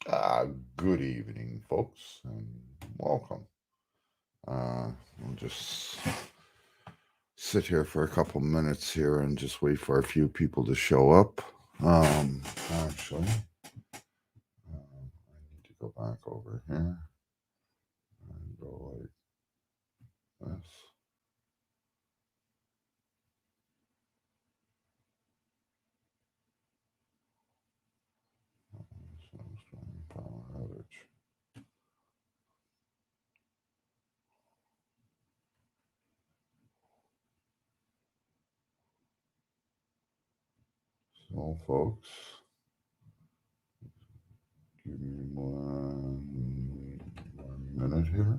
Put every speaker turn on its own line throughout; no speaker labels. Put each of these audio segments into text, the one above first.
Good evening, folks, and welcome. We'll just sit here for a couple minutes here and just wait for a few people to show up. Actually, I need to go back over here and go like this. Power outage. So, folks, give me one minute here.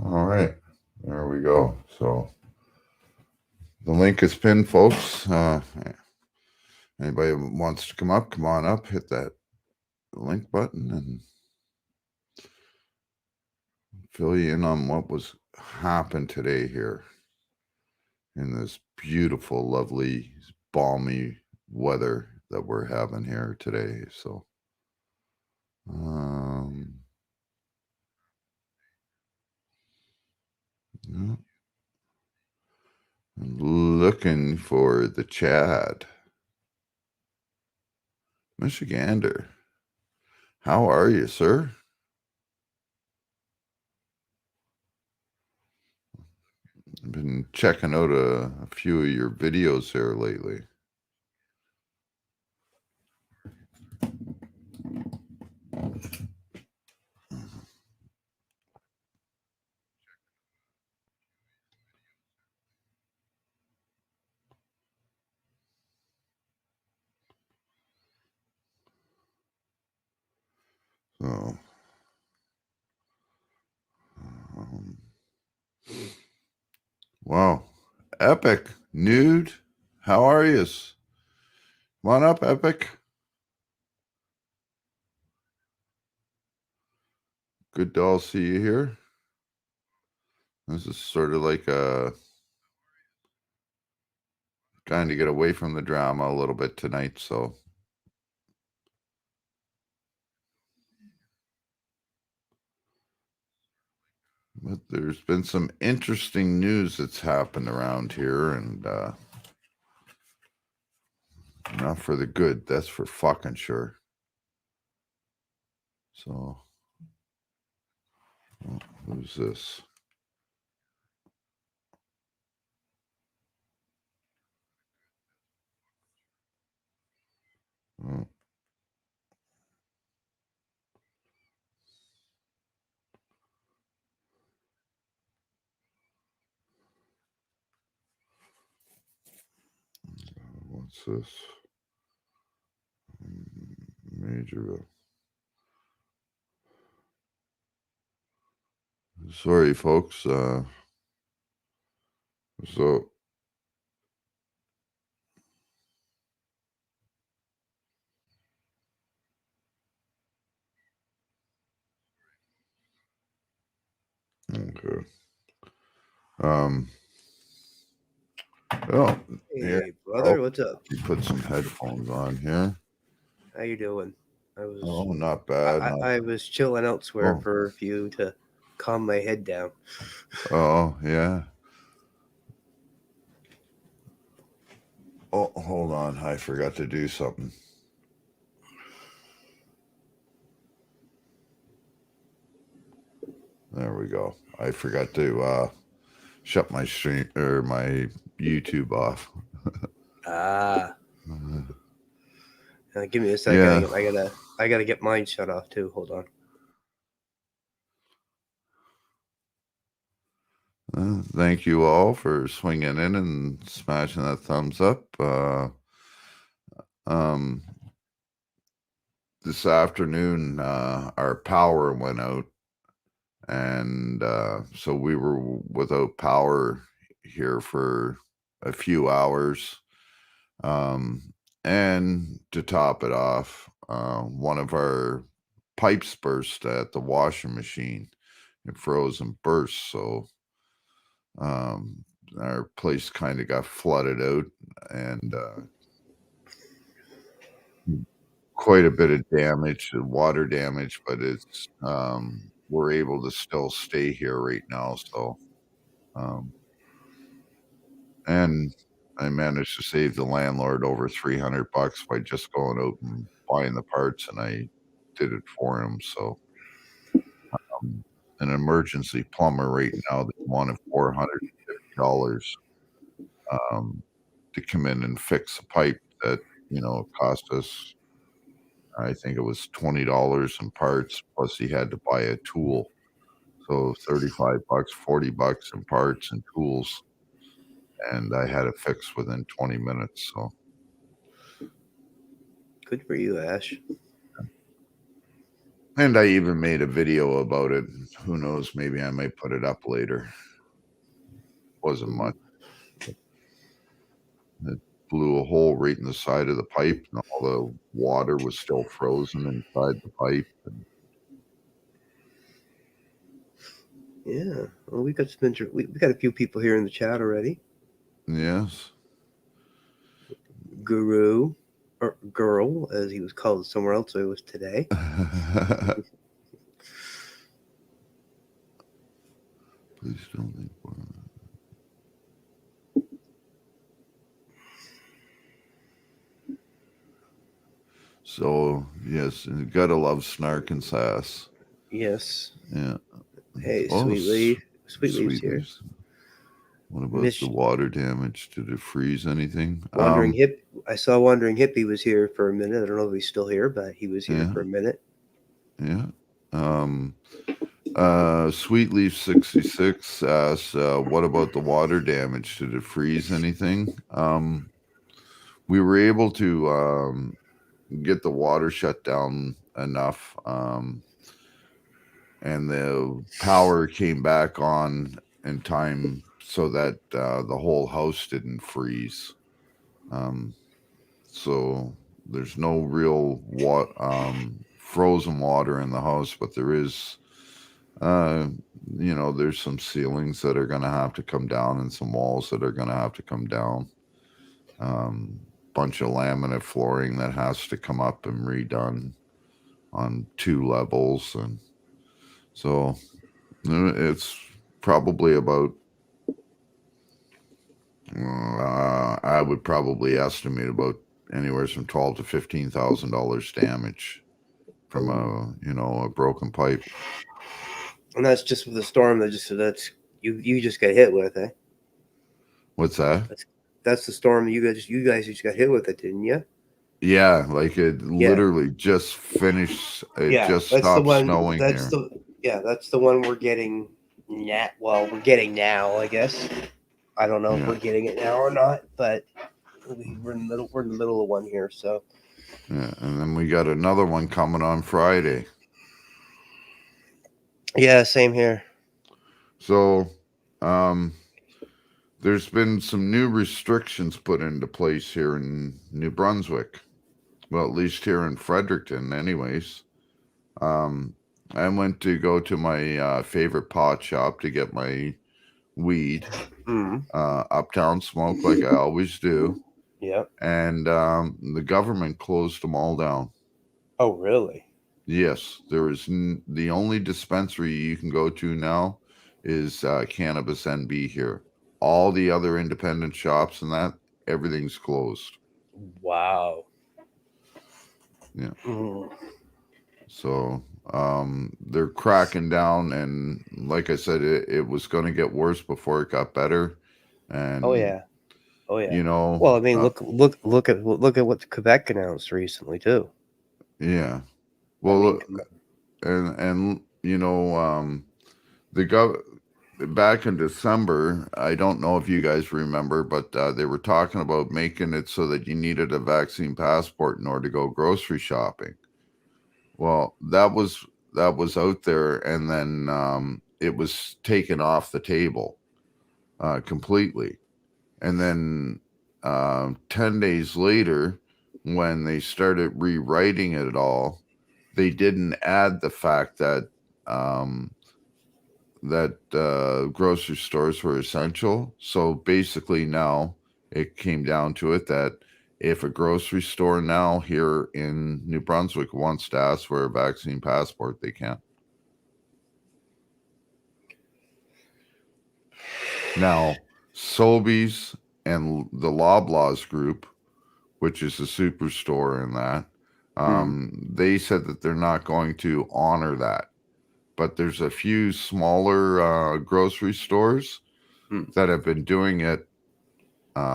All right, there we go. So the link is pinned, folks. Anybody who wants to come up, come on up, hit that link button and fill you in on what was happened today here in this beautiful, lovely, balmy weather that we're having here today. So, yeah. Looking for the Chad. Michigander. How are you, sir? I've been checking out a few of your videos here lately. So, um, wow. Epic. Nude. How are you? Come on up, Epic. Good to all see you here. This is sort of like trying to get away from the drama a little bit tonight, so. But there's been some interesting news that's happened around here, and not for the good, that's for fucking sure. So, who's this? Oh. What's this? Major. Sorry, folks. So. Okay. Well,
Hey,
here,
brother, what's up?
you put some headphones on here.
How you doing?
Oh, not bad.
I was chilling elsewhere
Oh.
for a few to calm my head down.
Oh, yeah. Oh, hold on. I forgot to do something. There we go. I forgot to shut my stream or my YouTube off.
Give me a second.
Yeah.
I gotta get mine shut off too. Hold on.
Thank you all for swinging in and smashing that thumbs up. this afternoon, our power went out, and so we were without power here for a few hours. And to top it off, one of our pipes burst at the washing machine. It froze and burst, so our place kind of got flooded out, and quite a bit of damage, water damage, but it's we're able to still stay here right now. So and I managed to save the landlord over $300 by just going out and buying the parts, and I did it for him. So an emergency plumber right now, they wanted $450 to come in and fix a pipe that, cost us, I think it was $20 in parts, plus he had to buy a tool. So $35, $40 in parts and tools, and I had it fixed within 20 minutes. So
Good for you, Ash.
and I even made a video about it. Who knows, maybe I might put it up later. Wasn't much. It blew a hole right in the side of the pipe, and all the water was still frozen inside the pipe. And
Yeah. Well, we got we got a few people here in the chat already.
yes.
Guru, or Girl, as he was called somewhere else, so it was today.
Please don't think. So yes, you gotta love snark and sass.
Yes.
Yeah.
Hey,
Oh,
Sweet Leaf's here.
Leaves. What about the water damage? Did it freeze anything?
I saw Wandering Hippie was here for a minute. I don't know if he's still here, but he was here for a minute.
Yeah. Sweet Leaf 66 asks, what about the water damage? Did it freeze anything? We were able to get the water shut down enough, and the power came back on in time so that the whole house didn't freeze. So there's no real frozen water in the house, but there is, there's some ceilings that are going to have to come down and some walls that are going to have to come down. Bunch of laminate flooring that has to come up and redone on 2 levels. And so it's probably about, I would probably estimate about anywhere from $12,000 to $15,000 damage from a broken pipe.
And that's just with the storm that's you just got hit with, eh?
What's that?
That's the storm you guys just got hit with it, didn't you?
Yeah, like it literally just finished. It just stopped snowing here.
That's the one we're getting. Well, we're getting now, I guess. I don't know if we're getting it now or not, but we're in the middle of one here. So
yeah, and then we got another one coming on Friday.
Yeah, same here.
So, there's been some new restrictions put into place here in New Brunswick. Well, at least here in Fredericton, anyways. I went to go to my favorite pot shop to get my weed, Uptown Smoke, like I always do.
Yeah.
And the government closed them all down.
Oh, really?
Yes, there is the only dispensary you can go to now is Cannabis NB here. All the other independent shops and that, everything's closed.
Wow.
Yeah. So they're cracking down, and like I said, it was going to get worse before it got better. And
oh yeah.
Well,
I mean, look at what Quebec announced recently too.
Yeah. Well, and back in December, I don't know if you guys remember, but they were talking about making it so that you needed a vaccine passport in order to go grocery shopping. Well, that was out there, and then it was taken off the table completely. And then 10 days later, when they started rewriting it all, they didn't add the fact that um, grocery stores were essential. So basically, now it came down to it that if a grocery store now here in New Brunswick wants to ask for a vaccine passport, they can. Now, Sobeys and the Loblaws Group, which is a superstore in that, they said that they're not going to honor that. But there's a few smaller grocery stores that have been doing it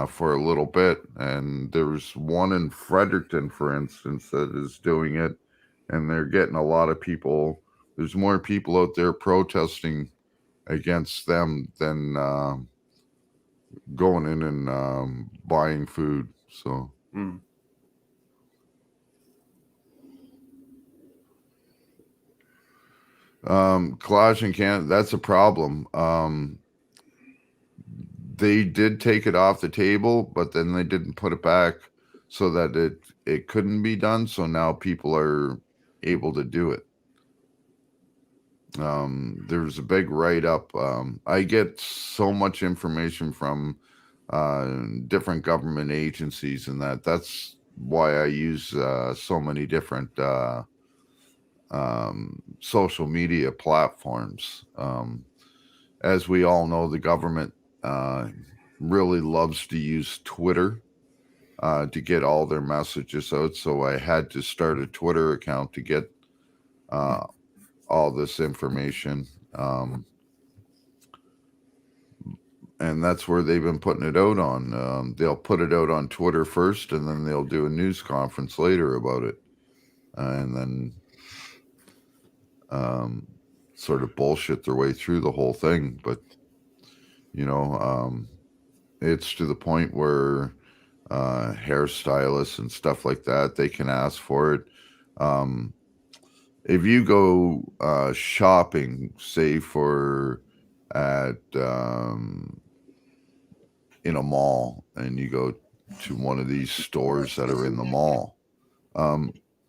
for a little bit. And there's one in Fredericton, for instance, that is doing it. And they're getting a lot of people. There's more people out there protesting against them than going in and buying food. So. Collage in Canada, that's a problem. They did take it off the table, but then they didn't put it back so that it couldn't be done. So now people are able to do it. There's a big write-up. I get so much information from different government agencies, and that's why I use so many different social media platforms. As we all know, the government really loves to use Twitter to get all their messages out. So I had to start a Twitter account to get all this information. And that's where they've been putting it out on. They'll put it out on Twitter first, and then they'll do a news conference later about it. And then sort of bullshit their way through the whole thing. But, it's to the point where hairstylists and stuff like that, they can ask for it. If you go shopping, say in a mall, and you go to one of these stores that are in the mall,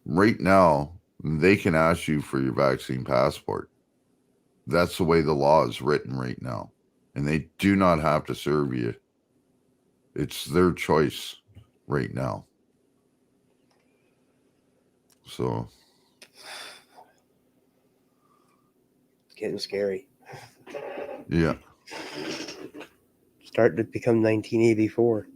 right now they can ask you for your vaccine passport. That's the way the law is written right now, and they do not have to serve you. It's their choice right now. So
It's getting scary.
Yeah.
Starting to become 1984.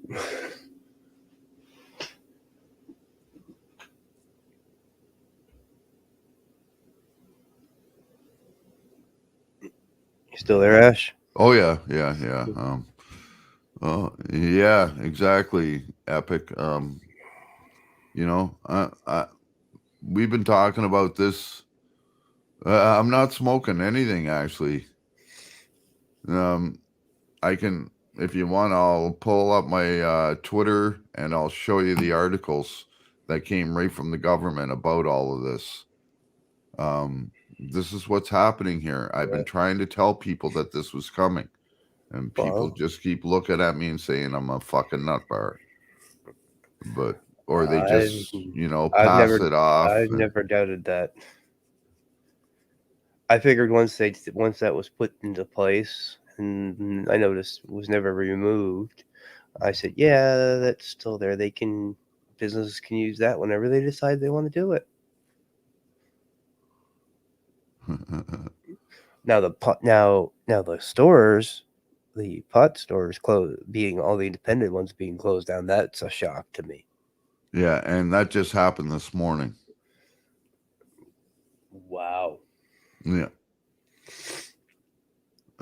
You still there, Ash?
Oh yeah. Yeah, exactly. Epic. We've been talking about this. I'm not smoking anything actually. I can, if you want, I'll pull up my Twitter and I'll show you the articles that came right from the government about all of this. This is what's happening here. I've been trying to tell people that this was coming, and people just keep looking at me and saying I'm a fucking nutbar. Or they just, pass it off.
I've never doubted that. I figured once that was put into place, and I noticed it was never removed, I said, yeah, that's still there. Businesses can use that whenever they decide they want to do it. Now the stores, the pot stores being all the independent ones being closed down, that's a shock to me.
Yeah, and that just happened this morning.
Wow.
Yeah.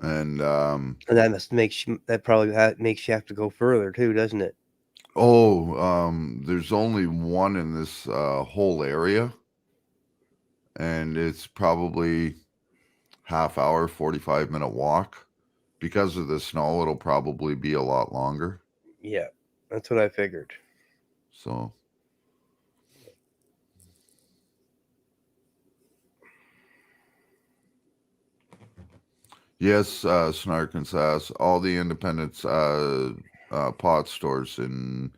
And
that probably makes you have to go further too, doesn't it?
There's only one in this whole area, and it's probably half hour, 45-minute walk. Because of the snow, it'll probably be a lot longer.
Yeah, that's what I figured.
So Yes, Snark and Sass. All the independent pot stores in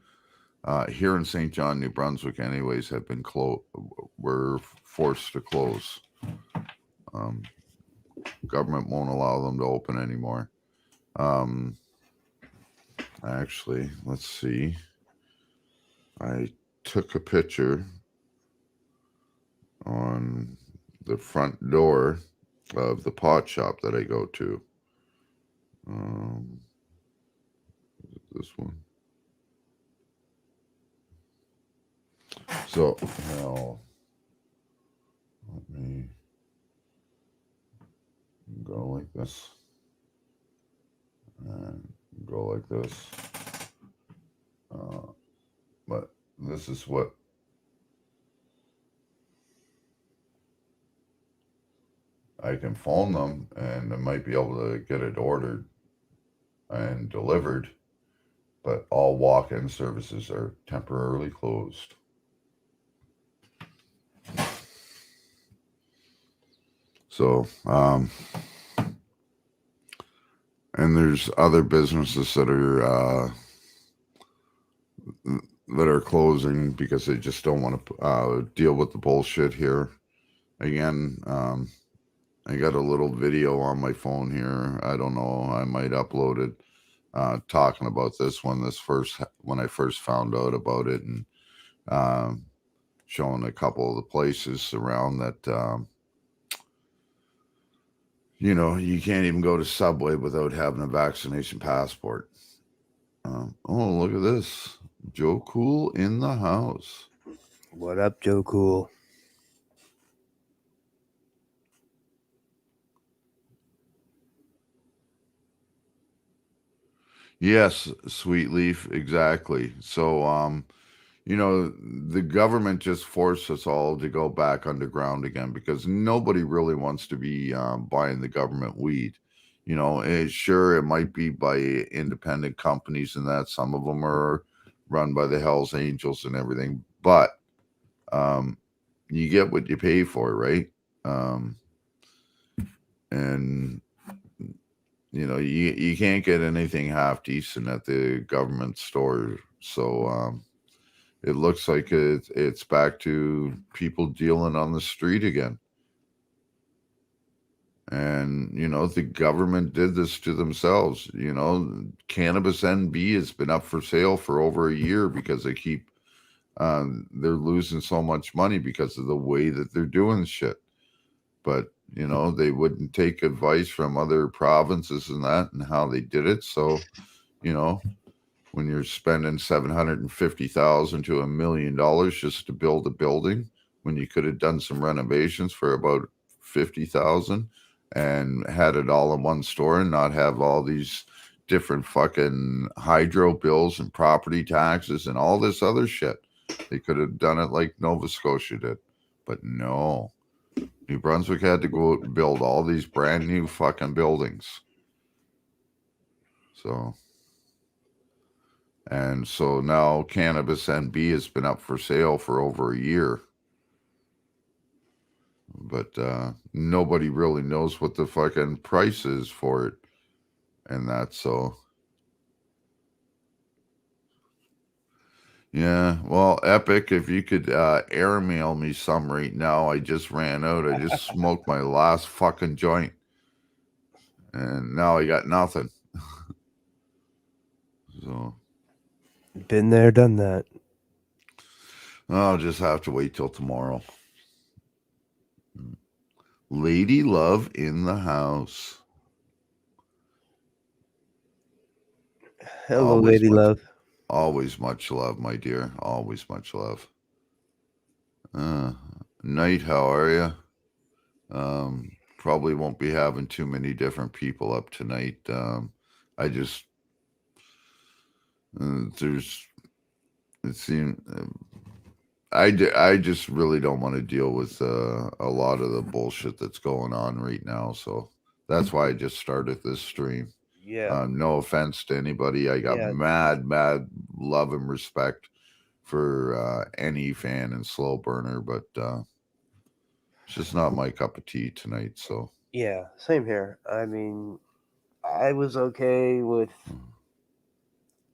here in St. John, New Brunswick, anyways, have been were forced to close. Government won't allow them to open anymore. Actually, let's see. I took a picture on the front door of the pot shop that I go to. This one. So now let me go like this and go like this. But this is what I can phone them, and I might be able to get it ordered and delivered, but all walk-in services are temporarily closed. So, and there's other businesses that are closing because they just don't want to deal with the bullshit here. Again, I got a little video on my phone here. I don't know. I might upload it. Talking about this when I first found out about it, and showing a couple of the places around that you can't even go to Subway without having a vaccination passport. Oh, look at this. Joe Cool in the house.
What up, Joe Cool?
Yes, Sweet Leaf, exactly. So, the government just forced us all to go back underground again because nobody really wants to be buying the government weed. Sure, it might be by independent companies and that. Some of them are run by the Hells Angels and everything, but um, you get what you pay for, right? And you can't get anything half decent at the government store. So it looks like it's back to people dealing on the street again. And the government did this to themselves. Cannabis NB has been up for sale for over a year because they're losing so much money because of the way that they're doing shit. But they wouldn't take advice from other provinces and that and how they did it. So when you're spending $750,000 to $1 million just to build a building, when you could have done some renovations for about $50,000 and had it all in one store and not have all these different fucking hydro bills and property taxes and all this other shit. They could have done it like Nova Scotia did, but no. New Brunswick had to go build all these brand new fucking buildings. So now Cannabis NB has been up for sale for over a year. But nobody really knows what the fucking price is for it. And that's so. Yeah, well, Epic, if you could airmail me some right now. I just ran out. I just smoked my last fucking joint. And now I got nothing. So.
Been there, done that.
I'll just have to wait till tomorrow. Lady Love in the house.
Hello, Lady Love.
Always much love, my dear. Always much love. Night, how are you? Probably won't be having too many different people up tonight. I just it seems I just really don't want to deal with a lot of the bullshit that's going on right now. So that's why I just started this stream.
Yeah.
No offense to anybody. I got mad love and respect for any fan and slow burner, but it's just not my cup of tea tonight. So
Yeah, same here. I mean, I was okay with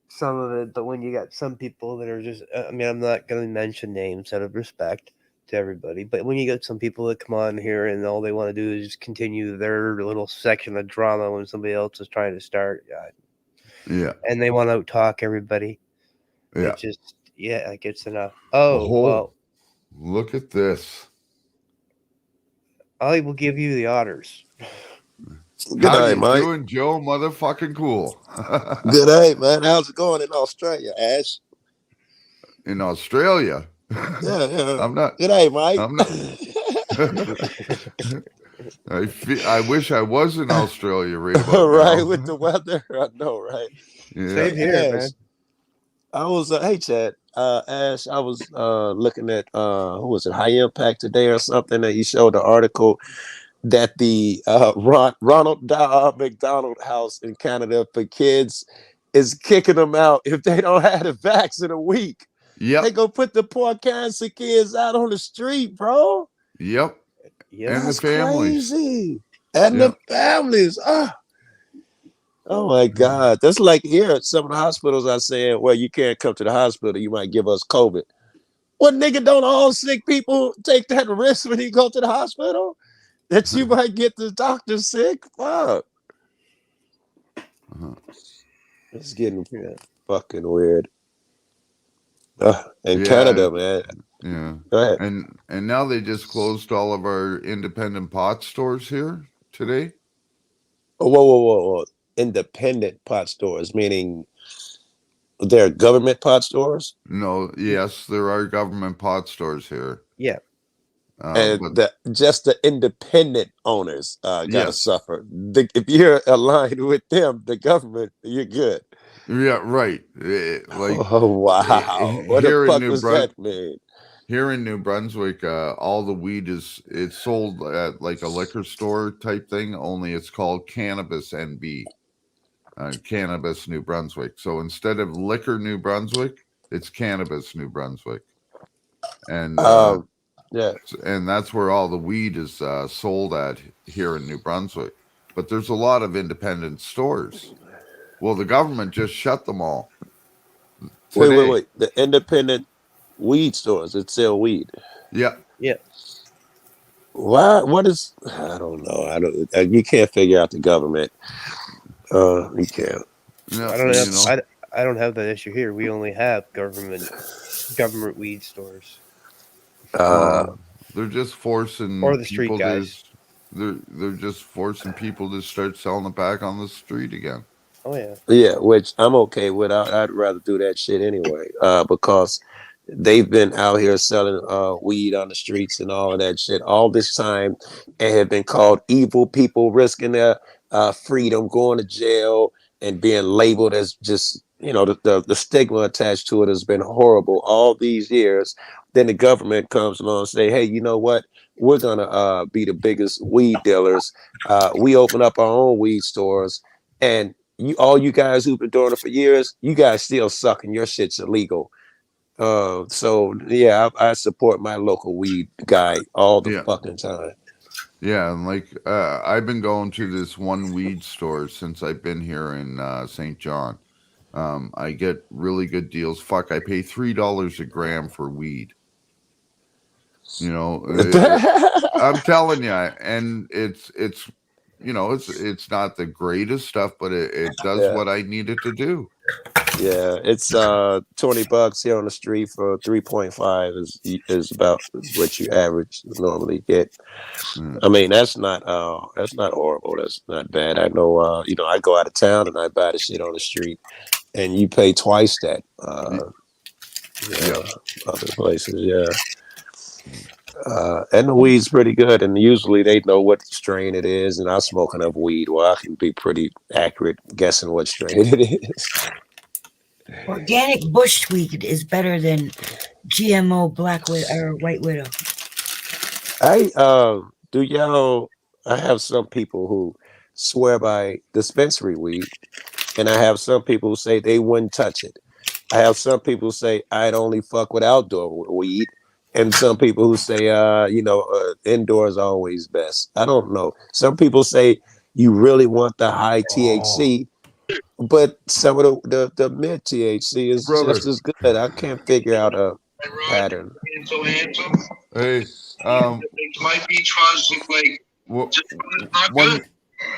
some of it, but when you got some people that are just, I mean, I'm not going to mention names out of respect to everybody, but when you got some people that come on here and all they want to do is just continue their little section of drama when somebody else is trying to start,
Yeah.
and they want to talk everybody,
Yeah.
it just, yeah, it gets enough.
Oh,
Well,
look at this.
I will give you the honors.
Good
How
night,
you
Mike.
doing, Joe? Motherfucking cool.
Good night, man. How's it going in Australia, Ash?
In Australia.
Yeah, yeah.
I'm not.
Good night, Mike.
I'm not. I wish I was in Australia right
All
about
right, with
now.
the weather, I know, right?
Yeah.
Same
Hey,
here,
Ash.
man.
I was, hey, Chad. Ash, I was looking at who was it, High Impact today or something, that you showed the article that the Ronald McDonald House in Canada for kids is kicking them out if they don't have the vax in a week. They
Yep.
go put the poor cancer kids out on the street, bro.
Yep.
Yep.
And the
That's
families.
crazy. And the
Yep.
families. Oh my God. That's like here, some of the hospitals are saying, well, you can't come to the hospital. You might give us COVID. What nigga, don't all sick people take that risk when you go to the hospital? That you might get the doctor sick? Fuck.
Uh-huh.
It's getting
Yeah.
fucking weird. In
Yeah.
Canada, man.
Yeah.
Go ahead.
And now they just closed all of our independent pot stores here today.
Oh, whoa. Independent pot stores, meaning they're government pot stores?
No, yes, there are government pot stores here.
Yeah.
And
But
just the independent owners gotta
yes.
suffer. If you're aligned with them, the government, you're good.
Yeah, right.
Oh wow, what the
Here in
fuck
New
does that mean?
Here in New Brunswick, all the weed it's sold at like a liquor store type thing. Only it's called Cannabis NB, Cannabis New Brunswick. So instead of Liquor New Brunswick, it's Cannabis New Brunswick, and
Um, yeah.
that's where all the weed is sold at here in New Brunswick. But there's a lot of independent stores. Well, the government just shut them all today.
Wait. The independent weed stores that sell weed.
Yeah,
Yeah.
Why? What is? I don't know. I don't. You can't figure out the government. You can't.
no,
I don't have
you know,
I don't have that issue here. We only have government weed stores
Uh,
they're just forcing
or the street
people to.
guys.
They're just forcing people to start selling it back on the street again.
Oh yeah.
yeah, which I'm okay with. I'd rather do that shit anyway. Because they've been out here selling weed on the streets and all of that shit all this time, and have been called evil people, risking their freedom, going to jail, and being labeled as just, the stigma attached to it has been horrible all these years. Then the government comes along and say, hey, you know what, we're gonna be the biggest weed dealers. We open up our own weed stores, and all you guys who've been doing it for years, you guys still sucking. Your shit's illegal. So yeah, I support my local weed guy all the
Yeah,
fucking time.
yeah, and like I've been going to this one weed store since I've been here in St. John. I get really good deals. Fuck, I pay $3 a gram for weed. You know, I'm telling you, and it's it's not the greatest stuff, but it does
Yeah,
what I need it to do.
yeah. It's $20 here on the street for 3.5 is about what you average normally get.
Mm,
I mean, that's not horrible. That's not bad. I know I go out of town and I buy the shit on the street, and you pay twice that
yeah,
other places, yeah. And the weed's pretty good, and usually they know what strain it is. And I smoke enough weed where I can be pretty accurate guessing what strain it is.
Organic bush tweed is better than GMO black widow or white widow.
Do y'all? I have some people who swear by dispensary weed, and I have some people who say they wouldn't touch it. I have some people say I'd only fuck with outdoor weed, And some people who say, indoors always best. I don't know. Some people say you really want the high THC, but some of the mid THC is
Brother.
just as good. I can't figure out a pattern.
So handsome.
Hey,
My beach fuzz look like not good.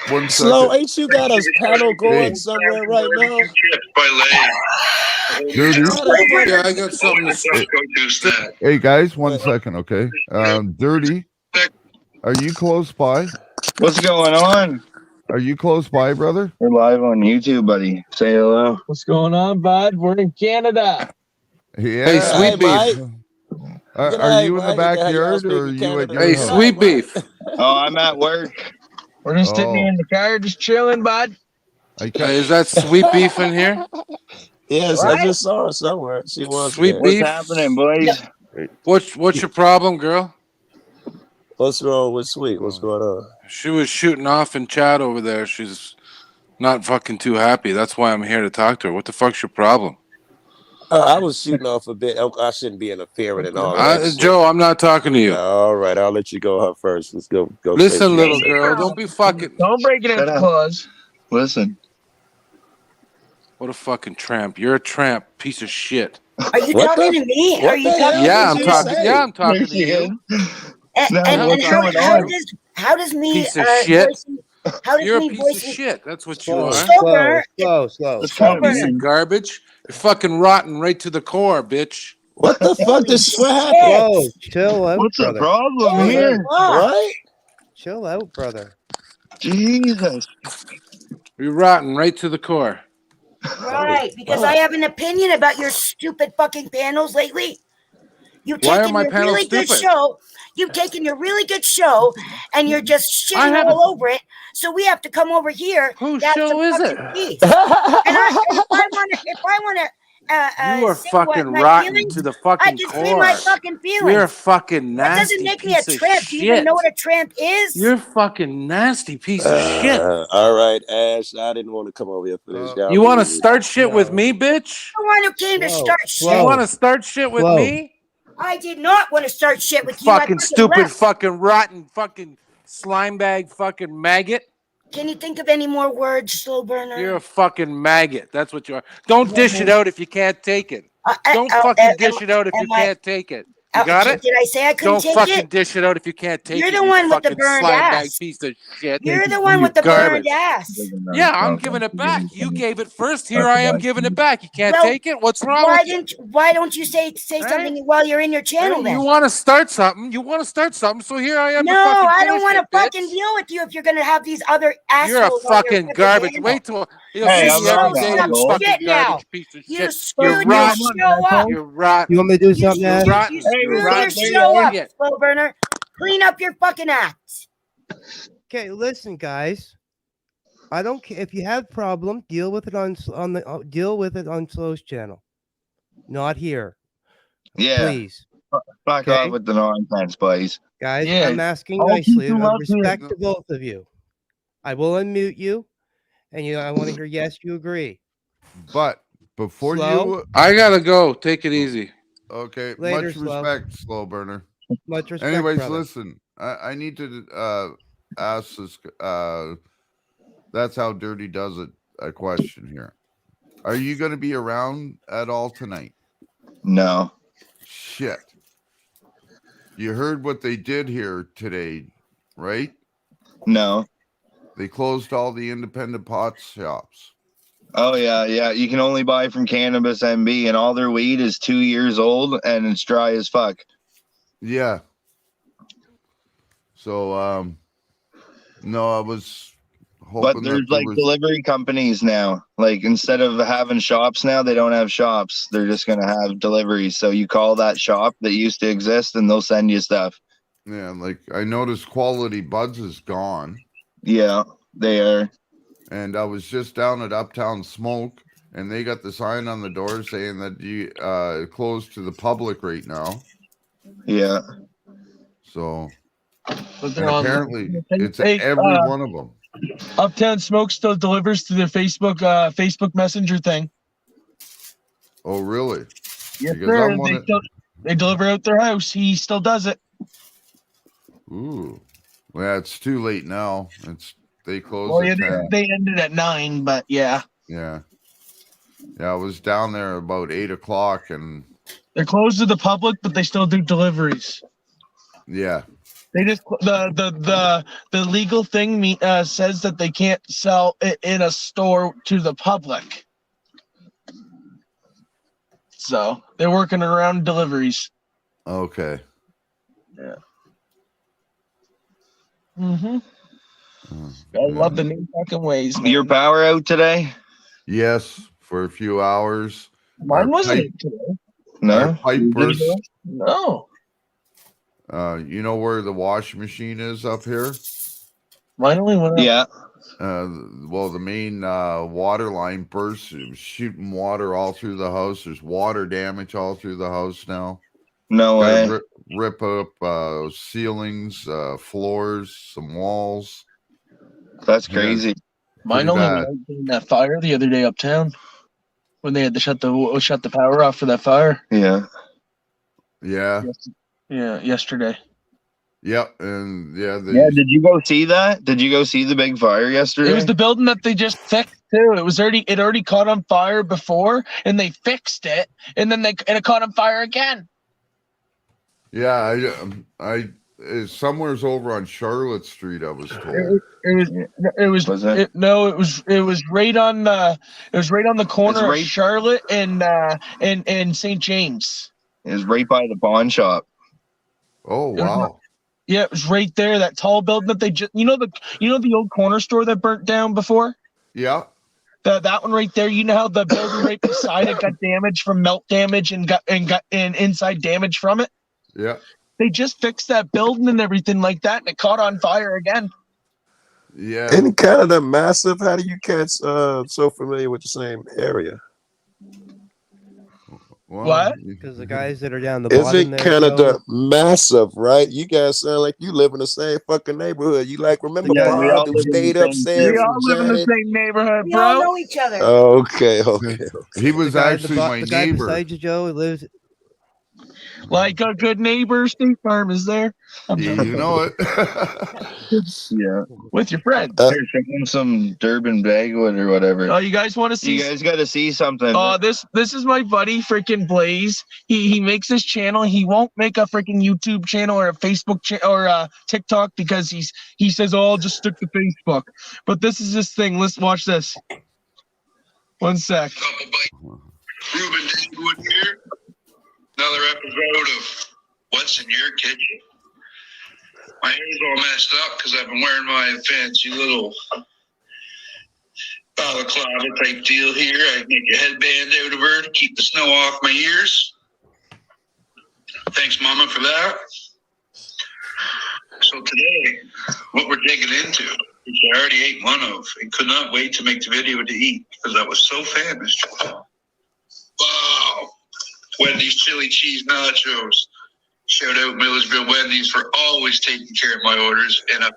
One
Slow,
second.
ain't you got a panel going somewhere right now?
Dirty.
Yeah, I got something to say.
Hey guys, 1 second, okay? Dirty. Are you close by?
What's going on?
Are you close by, brother?
We're live on YouTube, buddy. Say hello.
What's going on, bud? We're in Canada.
Yeah.
Hey, Sweet Beef.
Are you in the backyard or are you at your
Hey,
house?
Sweet Beef.
Oh, I'm at work.
We're just sitting here in the car, just chilling, bud.
Hey, is that Sweet Beef in here?
Yes, I just saw her somewhere. She was
Sweet
there.
What's
Beef.
happening, boys?
What's your problem, girl?
What's wrong with Sweet? What's going on?
She was shooting off in chat over there. She's not fucking too happy. That's why I'm here to talk to her. What the fuck's your problem?
I was shooting off a bit. I shouldn't be interfering and all that. shit.
Joe, I'm not talking to you.
All right, I'll let you go her first. Let's go.
Listen, little girl, don't be fucking.
Don't break it
Shut
into
up.
claws.
Listen.
What a fucking tramp. You're a tramp, piece of shit.
Are you
What
talking
the-
to me?
what
Are you
the hell
talking
Yeah,
did
I'm
you
talking.
say?
Yeah, I'm talking
There
to
she
you.
is.
And,
No,
and,
what's
and how,
going
how
on?
does me
Piece of shit.
voicing, how does
You're a
me
piece of
voicing
shit. That's what you
Slow,
are.
Slow.
slow.
That's kind of
Piece
mean.
of garbage. You're fucking rotten right to the core, bitch.
What the fuck?
Holy
What happened?
Whoa, chill out,
What's the
brother.
problem
Holy
here?
fuck.
What?
Chill out, brother.
Jesus.
You're rotten right to the core.
Right, because I have an opinion about your stupid fucking panels lately. You've
Why are
taken
my
your
panels
really good
stupid?
show. You've taken your really good show, and you're just
I
shitting
haven't-
all over it. So we have to come over here.
Whose
to have
show
some
is
fucking
it?
peace. And if I want to,
You are
say
fucking
what my
rotten
feelings,
to the
I
fucking
can
core.
say my fucking feelings.
You're a fucking
That
nasty
doesn't make me a
piece of
tramp. Do you even
shit.
know what a tramp is?
You're a fucking nasty piece of shit.
All right, Ash. I didn't want to come over here for this. Y'all
You want to
rude.
start shit with me, bitch?
the one who came to
Slow,
start
slow.
You
shit.
want to start shit with
Slow.
me?
I did not want to start shit with you. I
Fucking stupid,
left.
fucking rotten, fucking slime bag, fucking maggot.
Can you think of any more words, slow burner?
You're a fucking maggot. That's what you are. Don't dish it out if you can't take it. Don't
am
fucking dish it out if you
am I-
can't take it. You got it?
Did I say I couldn't
Don't
take
fucking
it?
dish it out if you can't take
You're
it.
the
you
one with the
fucking
burned
slime bag
ass.
piece of shit.
You're the one with the
garbage.
burned ass.
Yeah, I'm giving it back. You gave it first. Here I am giving it back. You can't
Well,
take it? What's wrong with you?
Why don't you say something while you're in your channel
Hey, you
then?
want to start something? You want to start something? So here I am.
No,
to fucking
I don't
finish
want to
it, bitch.
fucking deal with you if you're gonna have these other assholes.
You're a
on your
fucking garbage.
channel.
Wait till you'll
Hey,
see
I'm
me every
not
day.
an
You
asshole.
fucking
Shit now.
garbage piece of
You
shit.
screwed
You're
your
rotten.
show up.
You're rotten.
You want me to do
You
something, Ash?
rotten.
You
Hey,
screwed
what's
your
up, baby?
show up,
Shit.
slow burner. Clean up your fucking act.
Okay, listen, guys. I don't care if you have problem. Deal with it on Slow's channel, not here.
Yeah.
Please,
Back
Okay.
off with the nonsense, boys.
guys.
Yeah,
I'm asking
I'll
nicely.
keep you
Out
up
of
here.
respect to both of you. I will unmute you, and I want to hear yes, you agree.
But before
Slow.
you,
I gotta go. Take it easy.
okay,
Later,
much
Slow.
respect, slow burner.
Much respect,
Anyways,
brother.
listen, I need to ask this. That's how Dirty does it. A question here: are you going to be around at all tonight?
No.
Shit. You heard what they did here today, right?
No.
They closed all the independent pot shops.
Oh yeah, yeah. You can only buy from Cannabis NB, and all their weed is 2 years old and it's dry as fuck.
Yeah. So, no, I was hoping
But there's
that there
like
was.
delivery companies now. Like instead of having shops now, they don't have shops. They're just gonna have deliveries. So you call that shop that used to exist, and they'll send you stuff.
Yeah, like I noticed Quality Buds is gone.
Yeah, they are.
And I was just down at Uptown Smoke, and they got the sign on the door saying that you closed to the public right now.
Yeah.
So
But they're
and
on.
apparently it's
Hey,
every one of them.
Uptown Smoke still delivers to their Facebook Messenger thing.
Oh, really?
Yes,
Because
sir.
I'm one
They
of-
still, They deliver out their house. He still does it.
Ooh. Well, it's too late now. They close
Well,
at
yeah,
10.
they ended at 9, but yeah.
Yeah. Yeah, I was down there about 8 o'clock, and
They're closed to the public, but they still do deliveries.
yeah.
They just the legal thing says that they can't sell it in a store to the public. So they're working around deliveries.
Okay.
Yeah. Mm-hmm. I
Yeah.
love the new fucking ways. Man.
Your power out today?
Yes, for a few hours.
Mine
Our
wasn't
pipe-
it today.
No.
Our pipe burst.
No.
You know where the washing machine is up here?
Mine only went up.
Yeah.
Well, the main water line burst. It was shooting water all through the house. There's water damage all through the house now.
No way.
Gotta rip up ceilings, floors, some walls.
That's crazy.
Mine
Pretty
only
bad.
went out during that fire the other day uptown when they had to shut the power off for that fire.
Yeah.
Yeah.
Yeah, yesterday.
Yep. And yeah.
Yeah. Did you go see that? Did you go see the big fire yesterday?
It was the building that they just fixed too. It already caught on fire before, and they fixed it, and then it caught on fire again.
Yeah. Somewhere's over on Charlotte Street, I was told.
It was right on the corner of Charlotte and St. James.
It was right by the pawn shop.
Oh wow.
Yeah, it was right there. That tall building that they just the old corner store that burnt down before.
Yeah.
That one right there. You know how the building right beside it got damaged from melt damage and got inside damage from it.
Yeah.
They just fixed that building and everything like that, and it caught on fire again.
Yeah.
Isn't Canada massive? How do you cats so familiar with the same area?
Well,
What?
Because the guys that are down the bottom
Isn't
there,
Canada
Joe,
massive, right? You guys sound like you live in the same fucking neighborhood. You remember
Yeah, we all
Bob who
live in the
stayed
same
upstairs
We
city.
all
from
live in the
Janet?
same neighborhood,
We all
bro.
know each other.
Okay.
he was
the guy,
actually my
the guy
neighbor.
beside you, Joe, he lives.
Like a good neighbor, State Farm is there.
You know it.
Yeah.
With your friends.
Here, check in some Durban Bagwood or whatever.
Oh, you guys want to see?
You guys got to see something.
This is my buddy, freaking Blaze. He makes this channel. He won't make a freaking YouTube channel or a Facebook or a TikTok because he says, "Oh, I'll just stick to Facebook." But this is his thing. Let's watch this. One sec.
Couple bites. Ruben Dagwood here. Another episode of What's in Your Kitchen. My hair's all messed up because I've been wearing my fancy little balaclava type deal here. I make a headband out of her to keep the snow off my ears. Thanks, Mama, for that. So today, what we're digging into, which I already ate one of and could not wait to make the video to eat because I was so famished. Wow. Wendy's chili cheese nachos. Shout out Millersville Wendy's for always taking care of my orders in a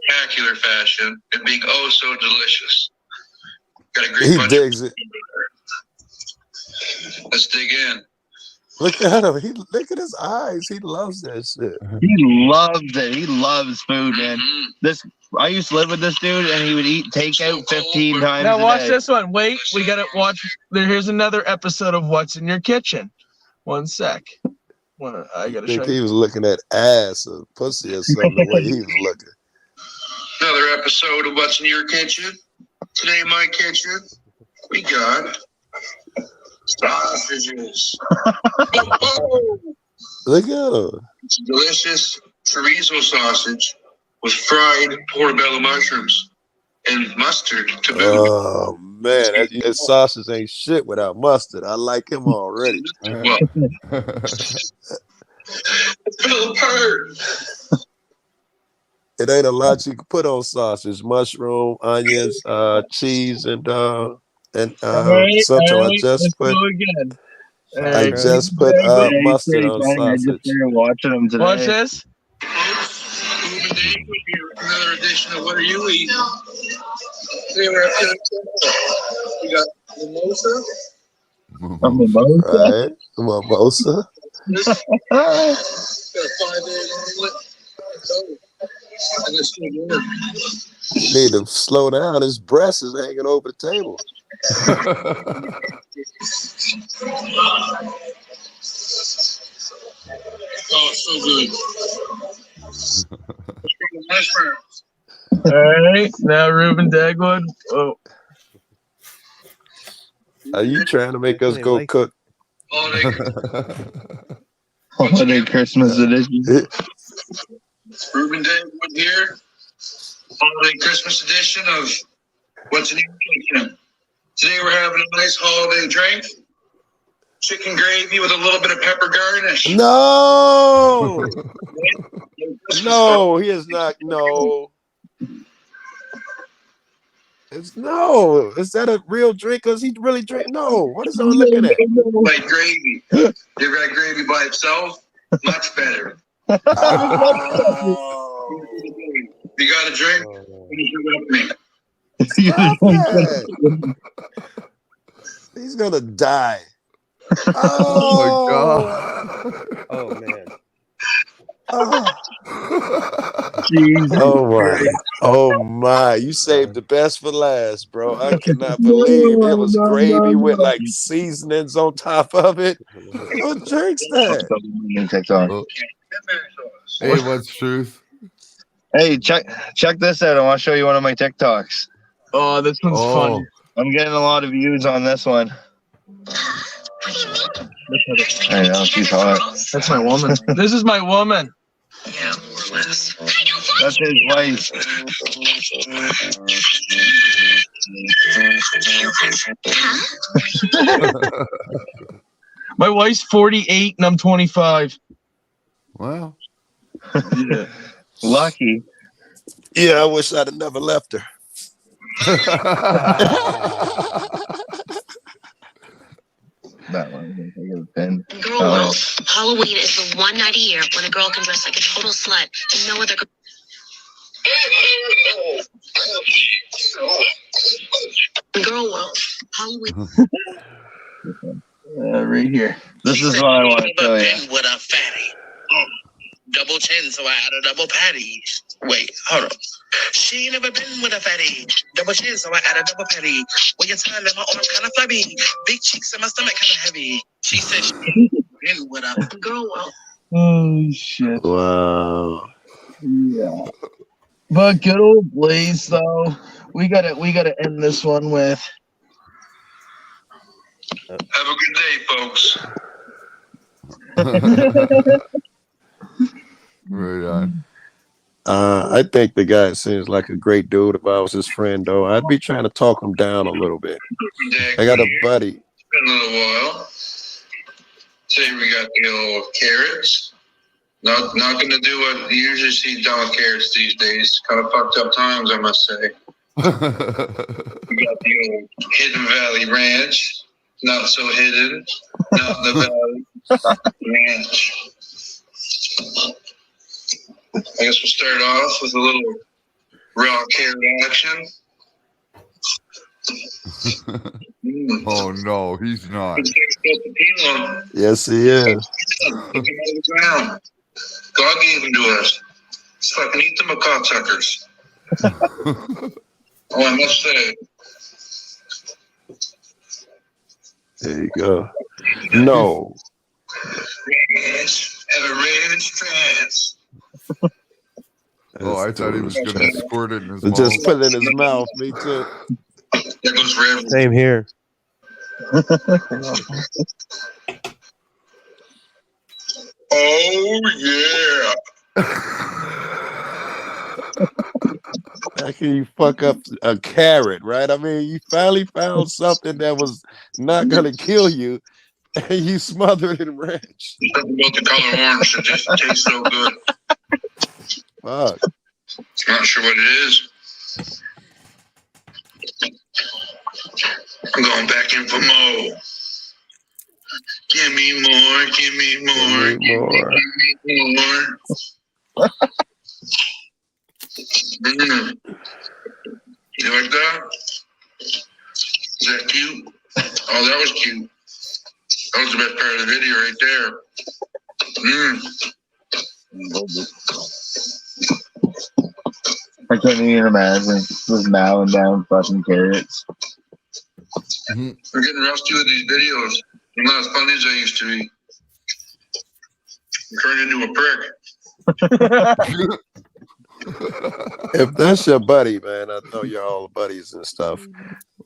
spectacular fashion and being oh so delicious. Got a great
He
bunch
digs it.
Let's dig in.
Look at him. Look at his eyes. He loves that shit.
He loves it. He loves food, man.
Mhm.
I used to live with this dude, and he would eat takeout 15 times
Now
a
watch
day.
this one. Wait, we gotta watch. Here's another episode of What's in Your Kitchen. One sec. I gotta
I
show
think
you.
he was looking at ass or pussy or something the way he was looking.
Another episode of What's in Your Kitchen. Today in my kitchen, we got sausages. Oh,
Look at him.
it's a delicious chorizo sausage with fried portobello mushrooms and mustard to boot.
Oh man, that sausage ain't shit without mustard. I like him already.
Well, it fell apart.
It ain't a lot you can put on sausage: mushroom, onions, cheese, and something. I just put.
again.
I just put mustard on
I just
sausage.
started watching him today.
Watch this.
Folks, Ruben Dagwood here with another edition of What Are You Eating? Today we're at we got mimosa.
Right, mimosa. Need to slow down. His breast is hanging over the table.
Oh, so good.
All right, now Ruben Dagwood. Oh,
Are you trying to make us
They
go
like-
cook?
Holiday Christmas edition.
Ruben Dagwood here. Holiday Christmas edition of What's in Your Kitchen. Today we're having a nice holiday drink. Chicken gravy with a little bit of pepper garnish.
No, no, he is not. No, it's no. Is that a real drink? Cause he really drink. No, what is I looking at?
Like gravy. You ever had gravy by itself? Much better.
Oh.
You got a drink? Finish it with me.
Stop that. He's gonna die.
Oh
Oh,
Oh man.
oh.
Jesus.
Oh my! Oh my! You saved the best for last, bro. I cannot believe it was gravy with like seasonings on top of it. Who drinks that?
TikTok.
Hey, what's truth?
Hey, check this out. I want to show you one of my TikToks.
Oh, this one's funny.
I'm getting a lot of views on this one. I know, she's hot.
That's my woman. This is my woman.
Yeah, more or less.
That's his wife.
My wife's 48 and I'm 25.
Well,
Yeah.
Lucky.
Yeah, I wish I'd have never left her.
That one. I get a pen.
Girl world, Halloween is the one night a year when a girl can dress like a total slut and no other girl. Girl world, Halloween.
Right here.
This is what I want to show you.
With a fatty. Double chin, so I had a double patty. Wait, hold on. She never been with a fatty. Double chin, so I had a double patty. When you tell my arms kind of flabby. Big cheeks and my stomach kind of heavy. She said she been with a
Girl world.
Oh shit.
Wow.
Yeah. But good old Blaze though. We gotta end this one with
Have a good day, folks.
right on.
I think the guy seems like a great dude. If I was his friend, though, I'd be trying to talk him down a little bit. I got a buddy.
It's been a little while. Today we got the old carrots. Not gonna do what you usually see done with carrots these days. Kind of fucked up times, I must say. We got the old Hidden Valley Ranch. Not so hidden. Not in the valley. Ranch. I guess we'll start off with a little raw carrot action.
Oh no, he's not.
Yes, he is.
God gave them to us. Let's fucking eat them, cocksuckers. Oh, I must say.
There you go. No.
Have a ranch trance.
Oh, I thought he was going to squirt it in his mouth.
Just put it in his mouth. Me too.
That goes for everything.
Same here.
Oh, yeah.
How can you fuck up a carrot, right? I mean, you finally found something that was not gonna kill you, and you smother it in ranch.
Something about the color orange that just tastes so good.
Fuck.
Not sure what it is. I'm going back in for more. Give me more, give me more,
Give me more.
give me more. You like that? Is that cute? Oh, that was cute. That was the best part of the video right there.
I couldn't even imagine just mowing down fucking carrots.
We're getting rusty with these videos. I'm not as funny as I used to be. I'm turning into a prick.
If that's your buddy, man, I know you're all buddies and stuff.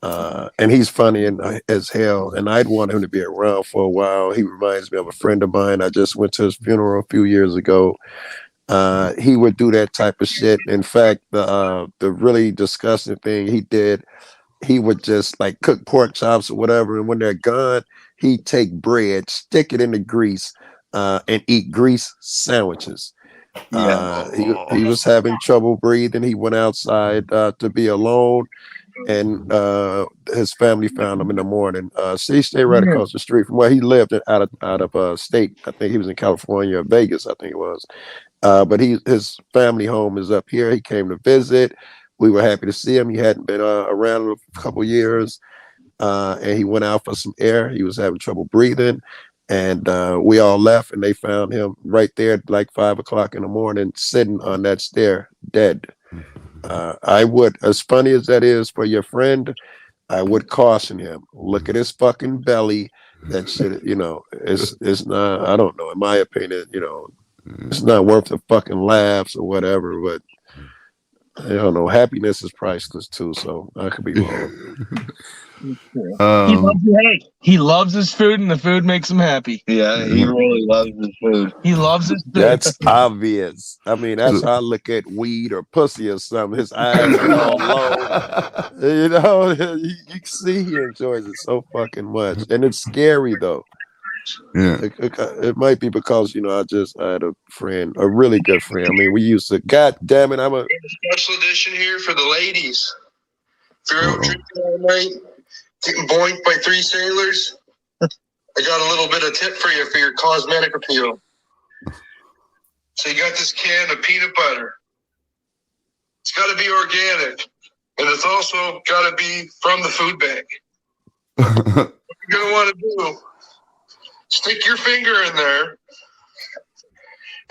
And he's funny as hell. And I'd want him to be around for a while. He reminds me of a friend of mine. I just went to his funeral a few years ago. He would do that type of shit. In fact, the really disgusting thing he did, he would just like cook pork chops or whatever, and when they're gone, he'd take bread, stick it in the grease, and eat grease sandwiches. He was having trouble breathing. He went outside to be alone, and his family found him in the morning. So he stayed right across the street from where he lived, out of state. I think he was in California, Vegas, I think it was. But his family home is up here. He came to visit. We were happy to see him. He hadn't been around in a couple years, and he went out for some air. He was having trouble breathing, and we all left, and they found him right there at like 5 o'clock in the morning, sitting on that stair, dead. I would, as funny as that is for your friend, I would caution him. Look at his fucking belly. That shit, it's not. I don't know. In my opinion, it's not worth the fucking laughs or whatever, but I don't know. Happiness is priceless too, so I could be wrong.
He loves his food, and the food makes him happy.
Yeah, he really loves his food.
He loves his food.
That's obvious. I mean, that's how I look at weed or pussy or something. His eyes are all low. You can see he enjoys it so fucking much, and it's scary though.
Yeah,
it might be because I had a friend, a really good friend. I mean, we used to. God damn it, I'm a
special edition here for the ladies. If you're out drinking all night, getting boinked by 3 sailors, I got a little bit of tip for you for your cosmetic appeal. So you got this can of peanut butter. It's got to be organic, and it's also got to be from the food bank. What you're gonna want to do? Stick your finger in there,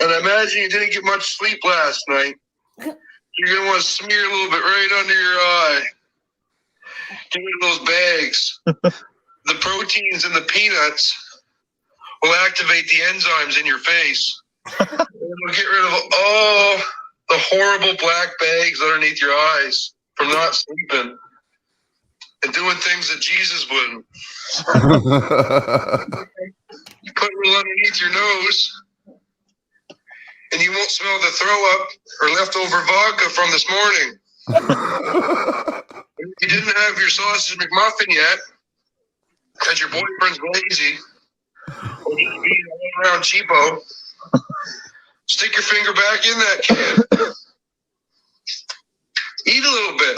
and imagine you didn't get much sleep last night. You're going to want to smear a little bit right under your eye. Get rid of those bags. The proteins in the peanuts will activate the enzymes in your face. It'll get rid of all the horrible black bags underneath your eyes from not sleeping and doing things that Jesus wouldn't. You put it underneath your nose, and you won't smell the throw up or leftover vodka from this morning. If you didn't have your sausage McMuffin yet, because your boyfriend's lazy, or just being all around cheapo, stick your finger back in that can. Eat a little bit.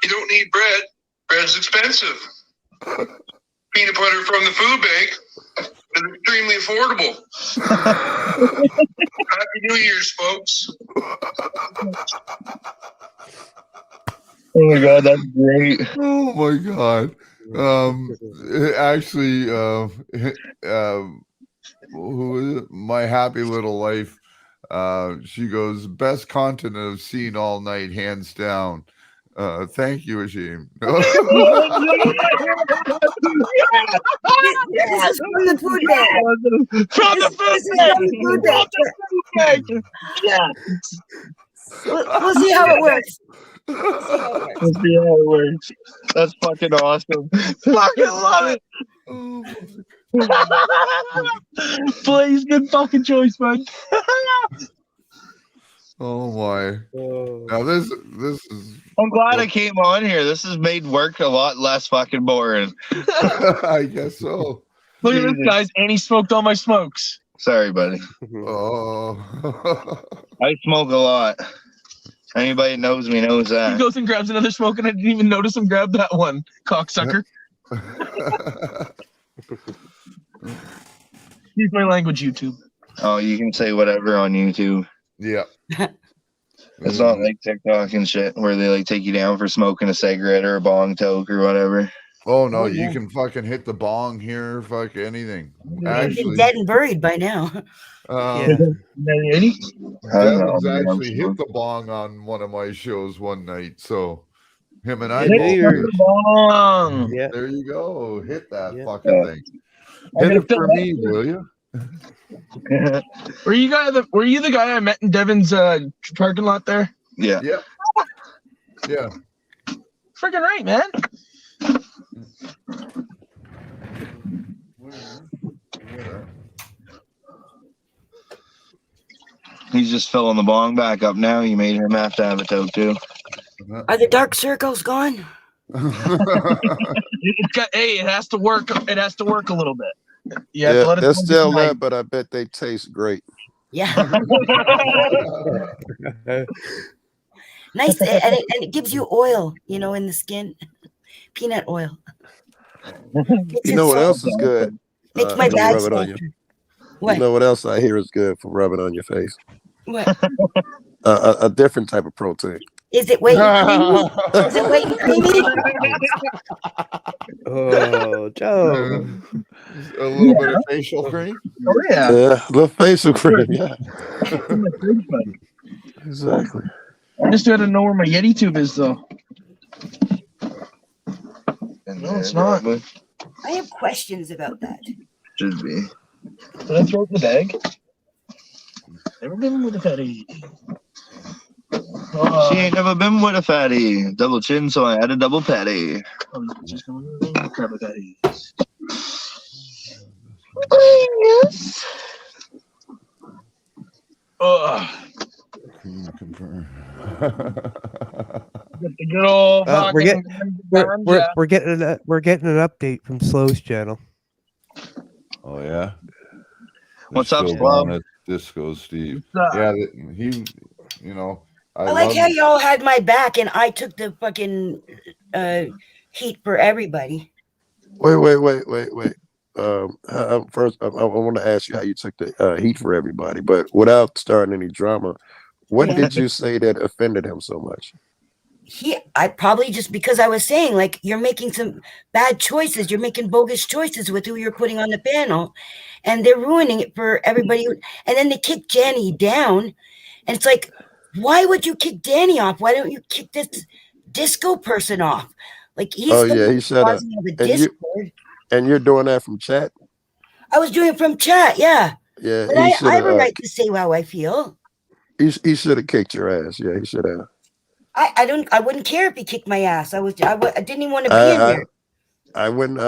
You don't need bread. Bread's expensive. Peanut butter from the food bank is extremely affordable. Happy New Year's, folks.
Oh my god, that's great.
Oh my god. Actually, who is it? My Happy Little Life. She goes, best content I've seen all night, hands down. Thank you, Ajim.
This is from the food bag.
From the food bag.
Yeah. We'll see how it works.
Let's see how it works. That's fucking awesome.
Fucking love it. Please, good fucking choice, man.
Oh my. Now this is
I'm glad I came on here. This has made work a lot less fucking boring.
I guess so.
Look at this, guys. And he smoked all my smokes.
Sorry, buddy.
Oh.
I smoke a lot. Anybody that knows me knows
He
that.
goes and grabs another smoke, and I didn't even notice him grab that one, cocksucker. Excuse my language, YouTube.
Oh, you can say whatever on YouTube.
Yeah.
It's not like TikTok and shit where they like take you down for smoking a cigarette or a bong toke or whatever.
Oh no,
Oh,
you
yeah.
can fucking hit the bong here, fuck anything.
They've been
Actually,
dead and buried by now.
Yeah.
Devon's actually hit the bong on one of my shows one night, so him and I
Yeah,
both
New
did.
Bong.
Yeah.
There you go. Hit that
Yeah.
fucking thing.
I
Hit
gotta
it
fill
for
that
me, will you?
Were you the guy I met in Devon's parking lot there?
Yeah.
Yeah. Yeah.
Freaking right, man.
He's just filling the bong back up now. You made him have to have a toke too.
Are the dark circles gone?
It has to work. It has to work a little bit. You have to
Yeah,
let it
they're
go
still
overnight.
there, but I bet they taste great.
Yeah. Nice, and it gives you oil, in the skin. Peanut oil. Makes
You
it
know what
soft.
else is good?
Makes my
When you
bag
rub it on
softer.
you.
What?
You know what else I hear is good for rubbing on your face?
What?
A different type of protein.
Is it wet and creamy? Is it wet and creamy?
Oh, Joe.
A little bit of facial cream.
Oh yeah.
Yeah, a little facial cream. Yeah, exactly.
I just gotta know where my Yeti tube is, though. No, it's not.
I have questions about that.
Should be.
Did I throw it in the bag? Never been with a fatty.
She ain't never been with a fatty. Double chin, so I had a double patty.
Just gonna grab a fatty.
Yes.
Get the good old
We're getting an update from Slow's channel.
Oh yeah.
What's up,
Still
Slow?
down at Disco Steve.
What's up?
Yeah, he.
I like how y'all had my back and I took the fucking heat for everybody.
Wait. First, I want to ask you how you took the heat for everybody, but without starting any drama, what
Yeah.
did you say that offended him so much?
I probably just because I was saying, like, you're making some bad choices. You're making bogus choices with who you're putting on the panel, and they're ruining it for everybody. And then they kick Danny down, and it's like, why would you kick Danny off? Why don't you kick this disco person off? Like, he's
He should have.
causing the discord.
And you're doing that from chat?
I was doing it from chat, yeah.
Yeah,
But I have a right to say how I feel.
He should have kicked your ass. Yeah, he should have.
I wouldn't care if he kicked my ass. I didn't even want to be in there.
I wouldn't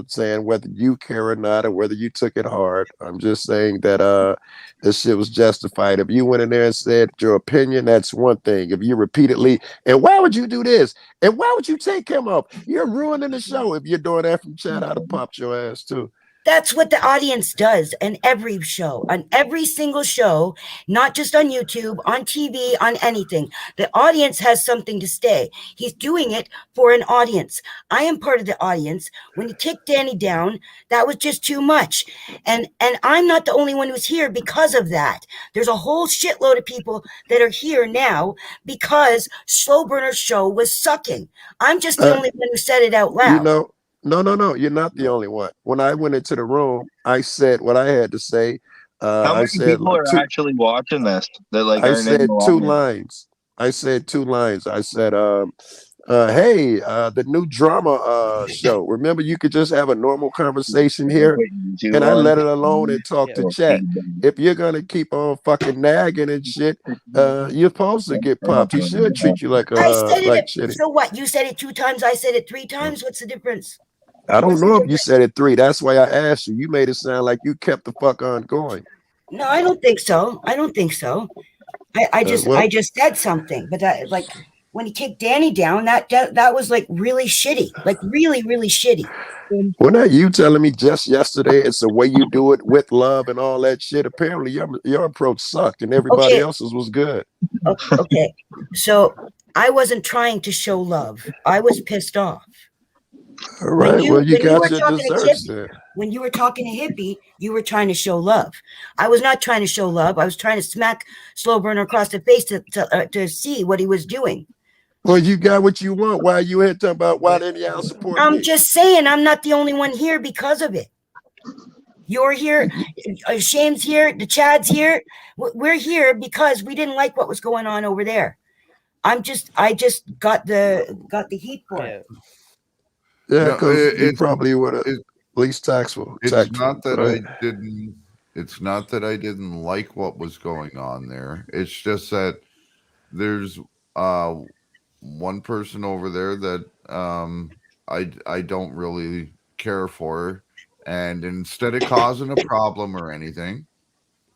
saying whether you care or not, or whether you took it hard. I'm just saying that this shit was justified. If you went in there and said your opinion, that's one thing. If you repeatedly, and why would you do this? And why would you take him off? You're ruining the show. If you're doing that from chat, I'd have popped your ass too.
That's what the audience does on every show, on every single show, not just on YouTube, on TV, on anything. The audience has something to say. He's doing it for an audience. I am part of the audience. When he kicked Danny down, that was just too much. And I'm not the only one who's here because of that. There's a whole shitload of people that are here now because Slow Burner's show was sucking. I'm just the only one who said it out loud.
You know, no, you're not the only one. When I went into the room, I said what I had to say.
How many people are actually watching this? That like
I
aren't
said
in the
two
audience?
lines. I said 2 lines. I said, hey, the new drama show. Remember, you could just have a normal conversation here, and I let it alone and talk to chat. If you're gonna keep on fucking nagging and shit, you're supposed to get popped. He should treat you like
I said
like
it.
shitty.
So what? You said it 2 times. I said it 3 times. What's the difference?
I don't know if you said it 3. That's why I asked you. You made it sound like you kept the fuck on going.
No, I don't think so. I just said something, but like when he kicked Danny down, that was like really shitty, like really, really shitty.
Well, now you telling me just yesterday it's the way you do it with love and all that shit. Apparently your approach sucked and everybody else's was good.
Okay, so I wasn't trying to show love. I was pissed off.
All right. You got your desserts there.
When you were talking to Hippie, you were trying to show love. I was not trying to show love. I was trying to smack Slow Burner across the face to see what he was doing.
Well, you got what you want. Why you here talking about why didn't y'all support
I'm
me?
just saying, I'm not the only one here because of it. You're here, Shane's here, the Chad's here. We're here because we didn't like what was going on over there. I just got the heat for
Yeah.
it.
Yeah,
No,
because you probably would have
it,
least tactful.
it's not that
Go
I
ahead.
didn't. It's not that I didn't like what was going on there. It's just that there's one person over there that I don't really care for, and instead of causing a problem or anything,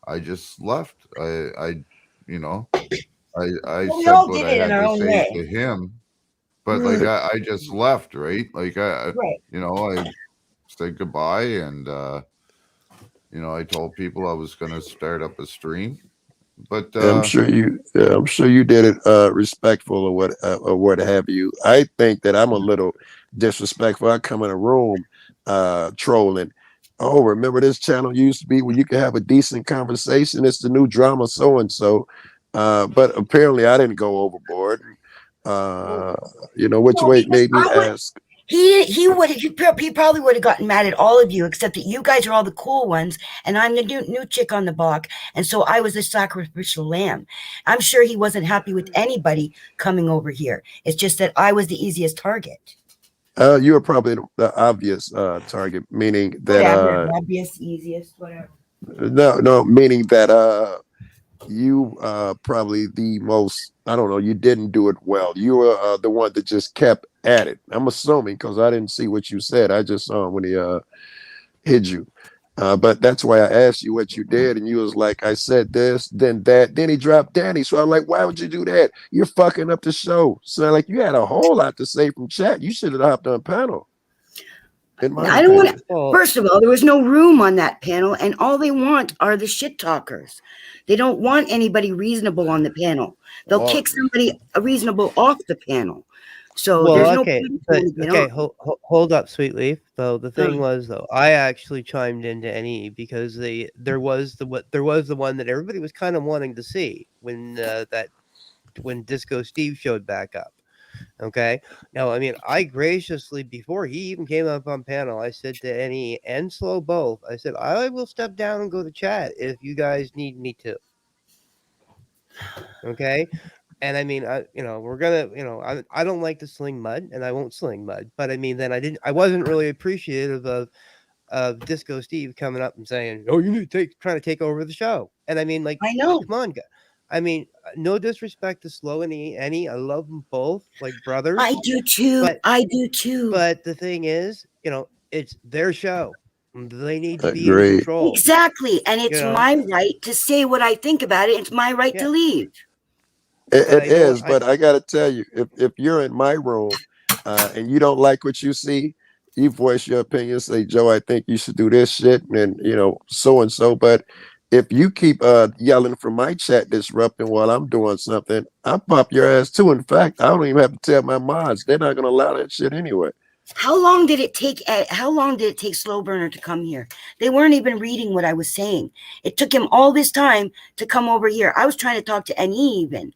I just left. You know, I
Well, we
said
all
what
did
I
it in
had
our
to
own
say
way.
to him, but like
Right.
I just left, right? Like
Right.
you know, I said goodbye, and you know, I told people I was going to start up a stream, but
I'm sure you did it respectful or what have you. I think that I'm a little disrespectful. I come in a room trolling. Oh, remember this channel used to be where you could have a decent conversation. It's the new drama so and so. But apparently I didn't go overboard. Uh, which
No,
way it
because
made me
I would.
ask.
He probably would have gotten mad at all of you, except that you guys are all the cool ones, and I'm the new chick on the block, and so I was the sacrificial lamb. I'm sure he wasn't happy with anybody coming over here. It's just that I was the easiest target.
You were probably the obvious target, meaning that
Whatever, obvious, easiest, whatever.
no, meaning that you probably the most, I don't know, you didn't do it well. You were the one that just kept at it. I'm assuming because I didn't see what you said. I just saw him when he hit you. But that's why I asked you what you did, and you was like, I said this, then that, then he dropped Danny. So I'm like, why would you do that? You're fucking up the show. So like, you had a whole lot to say from chat. You should have hopped on panel, in my
I don't want
opinion.
to. First of all, there was no room on that panel, and all they want are the shit talkers. They don't want anybody reasonable on the panel. They'll
well,
kick somebody reasonable off the panel. So
Well,
there's no
okay,
point
but
trying to get
okay,
on.
hold up, Sweet Leaf. Though the thing
Um,
was, though, I actually chimed into NE because there was the one that everybody was kind of wanting to see when Disco Steve showed back up. Okay, now I mean, I graciously, before he even came up on panel, I said to NE and Slow both, I said I will step down and go to chat if you guys need me to. Okay. And I mean, we're gonna, I don't like to sling mud, and I won't sling mud. But I mean, then I wasn't really appreciative of Disco Steve coming up and saying, "Oh, you need to trying to take over the show." And I mean, like,
I know.
come on, I mean, no disrespect to Slow and Annie, I love them both like brothers.
I do too.
But
I do too.
But the thing is, it's their show. They need to be in
Agreed.
control.
Exactly. And it's my right to say what I think about it. It's my right to leave.
It is, but I gotta tell you, if you're in my room and you don't like what you see, you voice your opinion, say, Joe, I think you should do this shit, and so and so. But if you keep yelling from my chat disrupting while I'm doing something, I'll pop your ass too. In fact, I don't even have to tell my mods; they're not gonna allow that shit anyway.
How long did it take? Slow Burner to come here? They weren't even reading what I was saying. It took him all this time to come over here. I was trying to talk to NE even.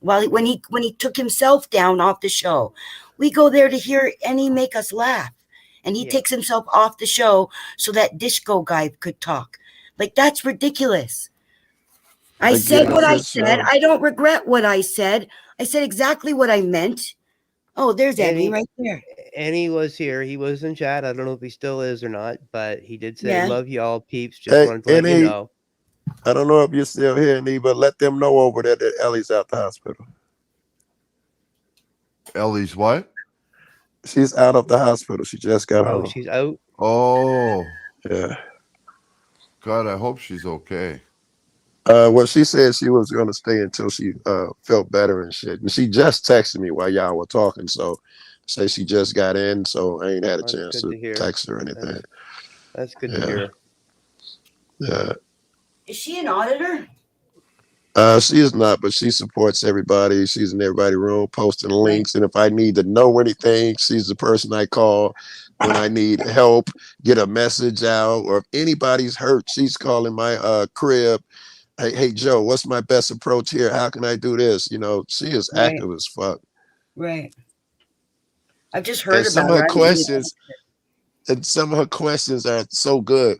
When he took himself down off the show, we go there to hear NE make us laugh, and he takes himself off the show so that disco guy could talk. Like, that's ridiculous. I said what I said. I don't regret what I said. I said exactly what I meant. Oh, there's NE right there.
NE was here. He was in chat. I don't know if he still is or not, but he did say, "Love y'all, peeps." Just wanted to let you know.
I don't know if you're still here, Nee, but let them know over there that Ellie's out the hospital.
Ellie's what?
She's out of the hospital. She just got home.
She's out.
Oh,
yeah.
God, I hope she's okay.
Well, she said she was going to stay until she felt better and shit. And she just texted me while y'all were talking. So, say she just got in, so I ain't had a chance to text her or anything.
That's good to hear.
Yeah.
Is she an auditor?
She is not, but she supports everybody. She's in everybody's room posting links. And if I need to know anything, she's the person I call when I need help, get a message out, or if anybody's hurt, she's calling my crib. Hey, Joe, what's my best approach here? How can I do this? She is active as fuck.
Right. I've just
And
heard about her. I haven't really-
some of her questions are so good.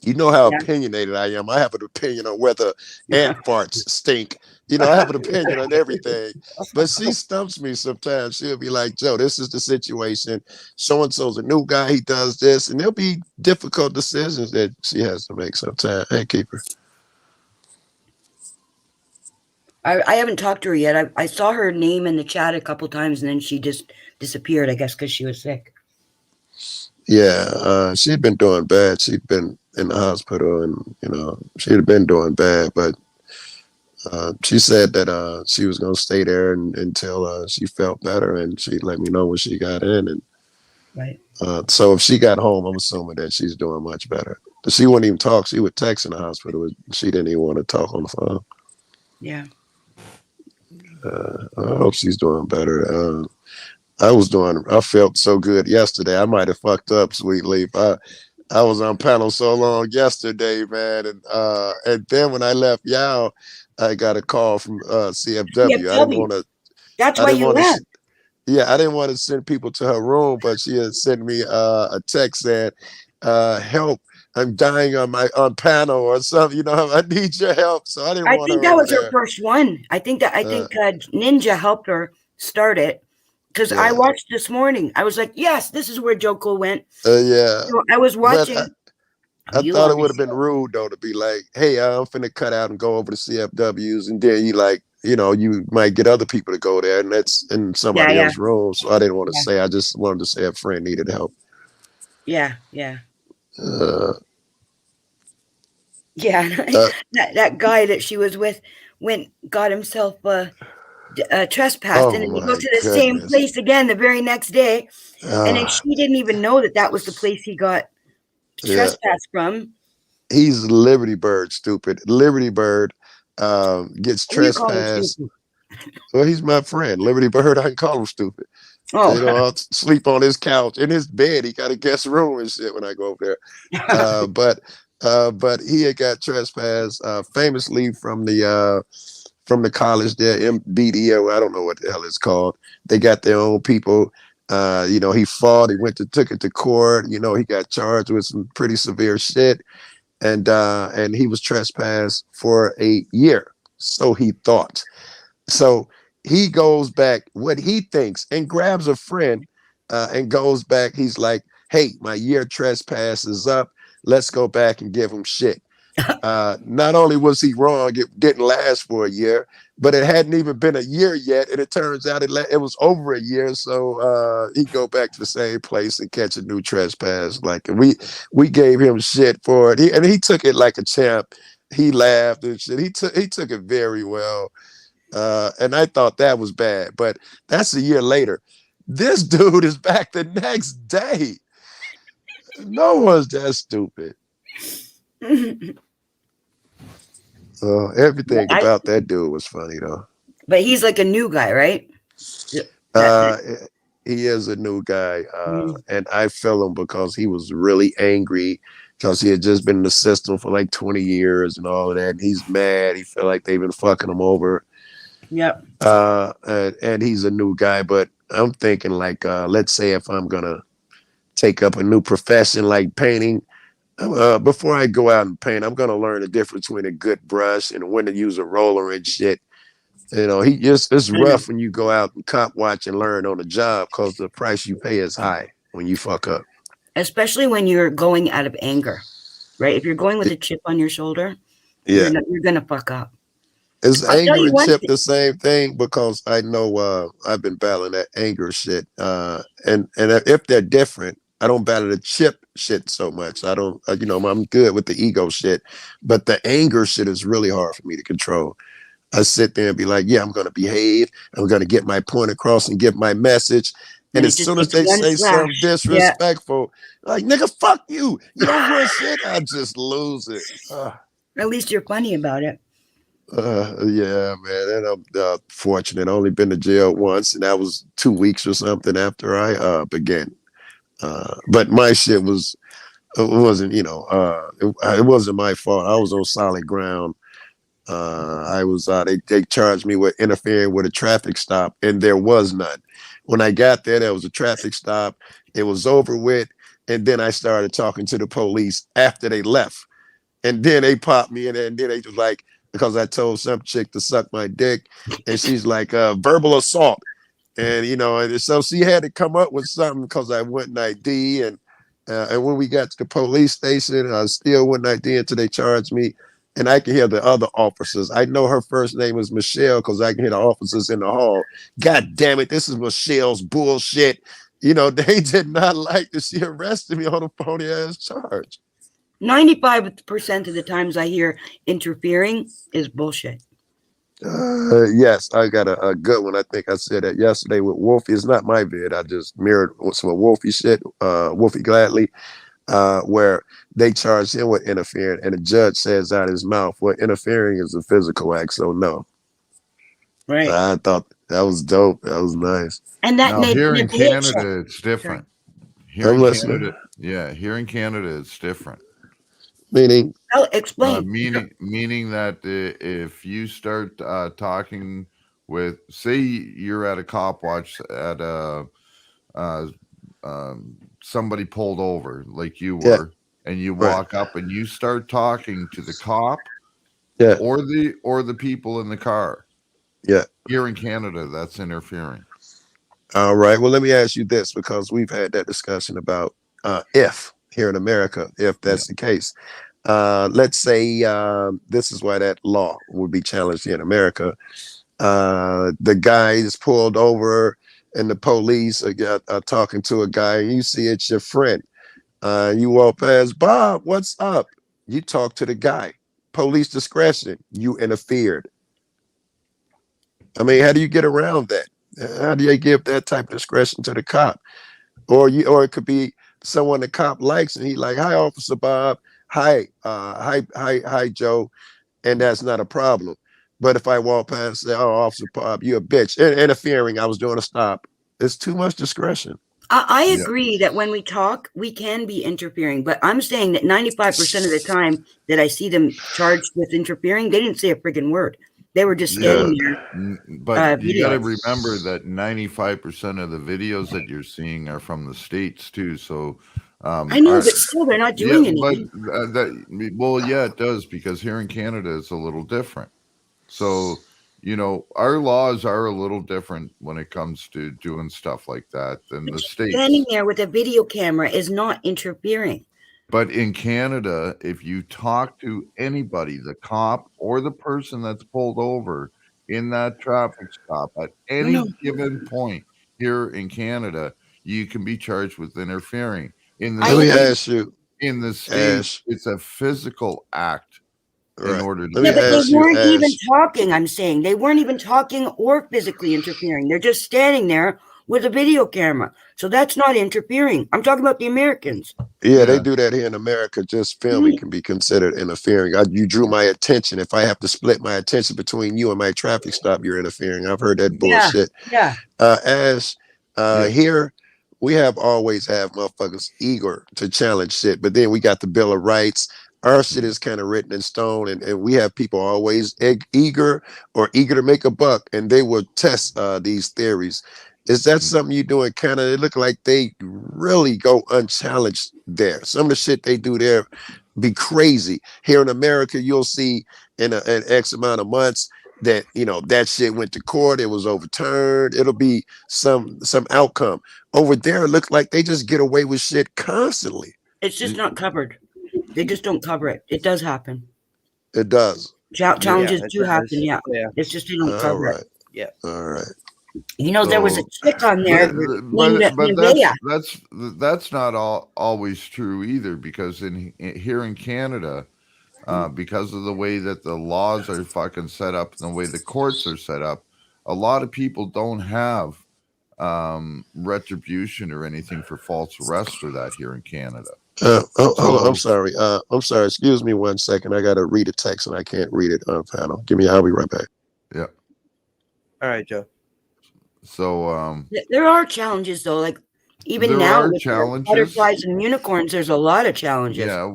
You know how
Yeah.
opinionated I am. I have an opinion on whether ant farts stink. You know, I have an opinion on everything. But she stumps me sometimes. She'll be like, Joe, this is the situation. So and so's a new guy. He does this. And there'll be difficult decisions that she has to make sometimes. Hey, Keeper.
I haven't talked to her yet. I saw her name in the chat a couple times and then she just disappeared, I guess, because she was sick.
Yeah, she'd been doing bad. She'd been in the hospital and, you know, she'd been doing bad. But she said that she was going to stay there until she felt better. And she'd let me know when she got in. And
Right.
so if she got home, I'm assuming that she's doing much better. But she wouldn't even talk. She would text in the hospital. She didn't even want to talk on the phone.
Yeah.
I hope she's doing better. I felt so good yesterday. I might have fucked up, Sweet Leaf. I was on panel so long yesterday, man. And then when I left y'all, I got a call from CFW. I didn't
CFW.
want to,
That's
I
why
didn't
you
want to,
left.
yeah, I didn't want to send people to her room, but she had sent me a text saying, help. I'm dying on panel or something. You know, I need your help. So I didn't
I
want
think
her
that
over
was her
there.
first one. I think Ninja helped her start it because I
Yeah.
watched this morning. I was like, yes, this is where Joko went.
Yeah.
So I was
But
watching.
I
you
thought
on
it
the
would have been
show.
rude though to be like, "Hey, I'm finna cut out and go over to CFWs," and then you like, you know, you might get other people to go there, and that's in somebody
Yeah.
else's room. So I didn't want to
Yeah.
say. I just wanted to say a friend needed help.
Yeah.
Uh,
Yeah.
uh,
that guy that she was with got himself trespassed, and
oh
then he goes
my
to the same
goodness!
place again the very next day, and then
Uh,
she didn't even know that was the place he got
yeah,
trespassed from.
he's Liberty Bird, stupid. Liberty Bird gets
What do you call him
trespassed.
stupid?
Well, he's my friend, Liberty Bird. I can call him stupid. You know,
Oh.
I'll sleep on his couch in his bed. He got a guest room and shit when I go over there. But he had got trespassed famously from the college there, MBDO. I don't know what the hell it's called. They got their own people. You know, he fought. He took it to court. You know, he got charged with some pretty severe shit, and he was trespassed for a year. So he thought. So he goes back, what he thinks, and grabs a friend and goes back. He's like, "Hey, my year trespass is up. Let's go back and give him shit." Not only was he wrong, it didn't last for a year, but it hadn't even been a year yet, and it turns out it was over a year. So he go back to the same place and catch a new trespass. Like we gave him shit for it, he took it like a champ. He laughed and shit. He took it very well. And I thought that was bad, but that's a year later. This dude is back the next day. No one's that stupid. Everything about that dude was funny though.
But he's like a new guy, right?
Uh, he is a new guy, and I feel him because he was really angry because he had just been in the system for like 20 years and all of that. And he's mad. He felt like they've been fucking him over.
Yep.
And he's a new guy, but I'm thinking like, let's say if I'm gonna take up a new profession like painting, before I go out and paint, I'm gonna learn the difference between a good brush and when to use a roller and shit. You know, it's rough when you go out and cop watch and learn on the job because the price you pay is high when you fuck up.
Especially when you're going out of anger, right? If you're going with a chip on your shoulder,
Yeah.
you're gonna fuck up.
Is
I'll tell
anger
you
and
one
chip
thing.
the same thing? Because I know I've been battling that anger shit. And if they're different, I don't battle the chip shit so much. I don't, you know, I'm good with the ego shit, but the anger shit is really hard for me to control. I sit there and be like, yeah, I'm going to behave. I'm going to get my point across and get my message. And
And it
as
just
soon as
gets
they
one
say something
slash. Yeah.
disrespectful, like, nigga, fuck you. You don't run shit. I just lose it.
At least you're funny about it.
Yeah, man. And I'm fortunate. I only been to jail once, and that was 2 weeks or something after I began. But my shit wasn't, you know, it wasn't my fault. I was on solid ground. I was they charged me with interfering with a traffic stop, and there was none. When I got there was a traffic stop. It was over with, and then I started talking to the police after they left, and then they popped me in there, and then they was like, because I told some chick to suck my dick, and she's like, verbal assault. And and so she had to come up with something because I wouldn't ID, and when we got to the police station, I still wouldn't ID until they charged me. And I can hear the other officers. I know her first name is Michelle because I can hear the officers in the hall. God damn it, this is Michelle's bullshit. They did not like that she arrested me on a phony ass charge.
95% of the times I hear interfering is bullshit.
Yes, I got a good one. I think I said that yesterday with Wolfie. It's not my vid. I just mirrored some Wolfie shit, Wolfie Gladly, where they charged him with interfering, and the judge says out of his mouth, well, interfering is a physical act, so no.
Right.
I thought that was dope. That was nice.
And that
Now,
made
here
me
in Canada, it's different. Here
I'm
in
listening.
Canada, yeah, here in Canada, it's different.
Meaning?
Oh, explain.
Meaning that if you start talking with, say, you're at a cop watch at somebody pulled over like you were, and you walk up and you start talking to the cop, or the people in the car.
Yeah.
Here in Canada, that's interfering.
All right. Well, let me ask you this, because we've had that discussion about if here in America, if that's the case. Let's say this is why that law would be challenged here in America. The guy is pulled over and the police are talking to a guy, and you see it's your friend. You walk past, Bob, what's up? You talk to the guy. Police discretion, you interfered. I mean, how do you get around that? How do you give that type of discretion to the cop? Or it could be someone the cop likes, and he like, hi, Officer Bob. Hi, Joe, and that's not a problem. But if I walk past and say, oh, Officer Bob, you a bitch, interfering, I was doing a stop. It's too much discretion.
I agree that when we talk, we can be interfering, but I'm saying that 95% of the time that I see them charged with interfering, they didn't say a friggin' word. They were just standing there.
But you got to remember that 95% of the videos that you're seeing are from the States too. So
I know, but still, they're not doing anything.
But it does, because here in Canada it's a little different. So our laws are a little different when it comes to doing stuff like that than the States.
Standing there with a video camera is not interfering.
But in Canada, if you talk to anybody, the cop or the person that's pulled over in that traffic stop at any given point here in Canada, you can be charged with interfering.
Let me ask you.
In the States, it's a physical act in order to.
But they weren't even talking. I'm saying they weren't even talking or physically interfering. They're just standing there with a video camera. So that's not interfering. I'm talking about the Americans.
Yeah, they do that here in America. Just filming can be considered interfering. You drew my attention. If I have to split my attention between you and my traffic stop, you're interfering. I've heard that bullshit.
Yeah.
Here, we have always have motherfuckers eager to challenge shit, but then we got the Bill of Rights. Our shit is kind of written in stone, and we have people always eager to make a buck, and they will test these theories. Is that something you do in Canada? It look like they really go unchallenged there. Some of the shit they do there be crazy. Here in America, you'll see in an X amount of months that that shit went to court, it was overturned, it'll be some outcome. Over there, it looks like they just get away with shit constantly.
It's just not covered. They just don't cover it. It does happen.
It does.
Challenges do happen. Yeah. It's just they don't cover it.
Yeah.
All right.
There was a chick on there.
But that's not always true either, because here in Canada, because of the way that the laws are fucking set up and the way the courts are set up, a lot of people don't have retribution or anything for false arrest or that here in Canada.
I'm sorry. Excuse me 1 second. I gotta read a text and I can't read it on panel. I'll be right back.
Yeah.
All right, Joe.
So
there are challenges though. Like Even
There
now
are
with the
challenges.
butterflies and unicorns, there's a lot of challenges.
Yeah,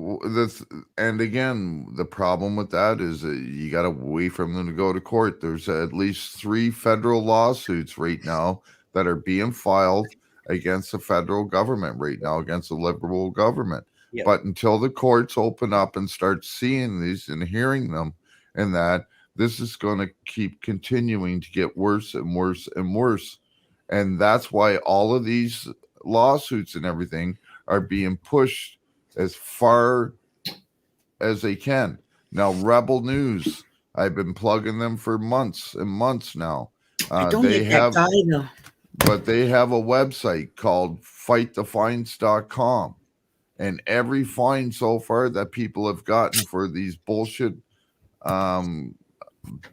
and again, the problem with that is that you got to wait for them to go to court. There's at least 3 federal lawsuits right now that are being filed against the federal government right now, against the liberal government.
Yep.
But until the courts open up and start seeing these and hearing them, and that this is going to keep continuing to get worse and worse and worse. And that's why all of these lawsuits and everything are being pushed as far as they can. Now, Rebel News, I've been plugging them for months and months now.
I don't
They
get
have,
that guy though.
but they have a website called fightthefines.com. And every fine so far that people have gotten for these bullshit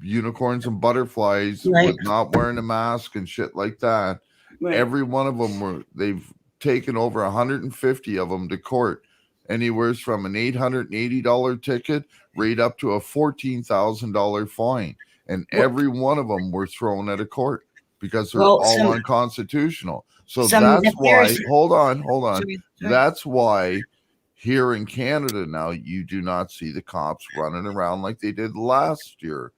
unicorns and butterflies
Right.
with not wearing a mask and shit like that,
Right.
every one of them they've taken over 150 of them to court, anywhere from an $880 ticket right up to a $14,000 fine, and every one of them were thrown at a court because they're all unconstitutional. So that's why. Hold on.
Sorry.
That's why here in Canada now you do not see the cops running around like they did last year,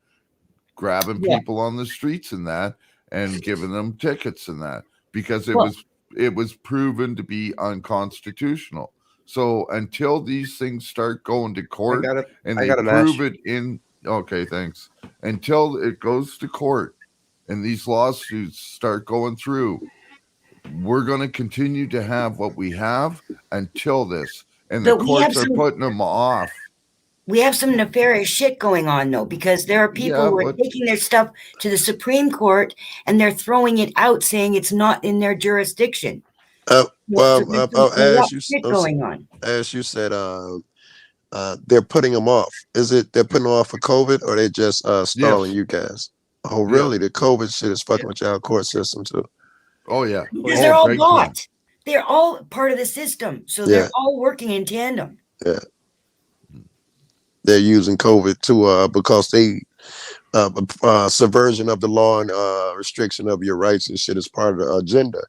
grabbing people on the streets and that, and giving them tickets and that, because it was proven to be unconstitutional. So until these things start going to court and they prove it in, okay, thanks. Until it goes to court and these lawsuits start going through, we're going to continue to have what we have until this, and the courts are putting them off.
We have some nefarious shit going on though, because there are people who are taking their stuff to the Supreme Court and they're throwing it out, saying it's not in their jurisdiction.
As you said, they're putting them off. Is it they're putting them off for COVID, or they just stalling you guys? Oh, really? The COVID shit is fucking with y'all court system too.
Oh yeah,
because they're all bought. They're all part of the system, so they're all working in tandem.
Yeah. They're using COVID to because they subversion of the law and restriction of your rights and shit is part of the agenda.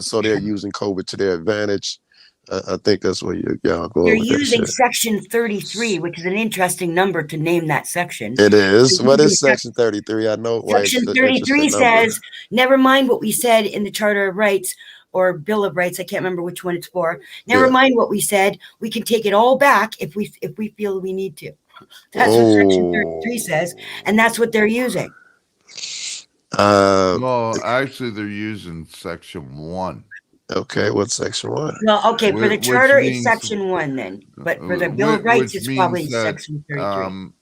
So they're using COVID to their advantage. I think that's what y'all going.
They're using Section 33, which is an interesting number to name that section.
It is. What is Section 33? I know.
Section 33 says, never mind what we said in the Charter of Rights or Bill of Rights. I can't remember which one it's for. Never mind what we said. We can take it all back if we feel we need to. That's what Section 33 says, and that's what they're using.
No, actually, they're using Section 1.
Okay, what's Section 1?
Well, okay, for the Charter, it's Section 1 then, but for the Bill of Rights, it's probably Section 33.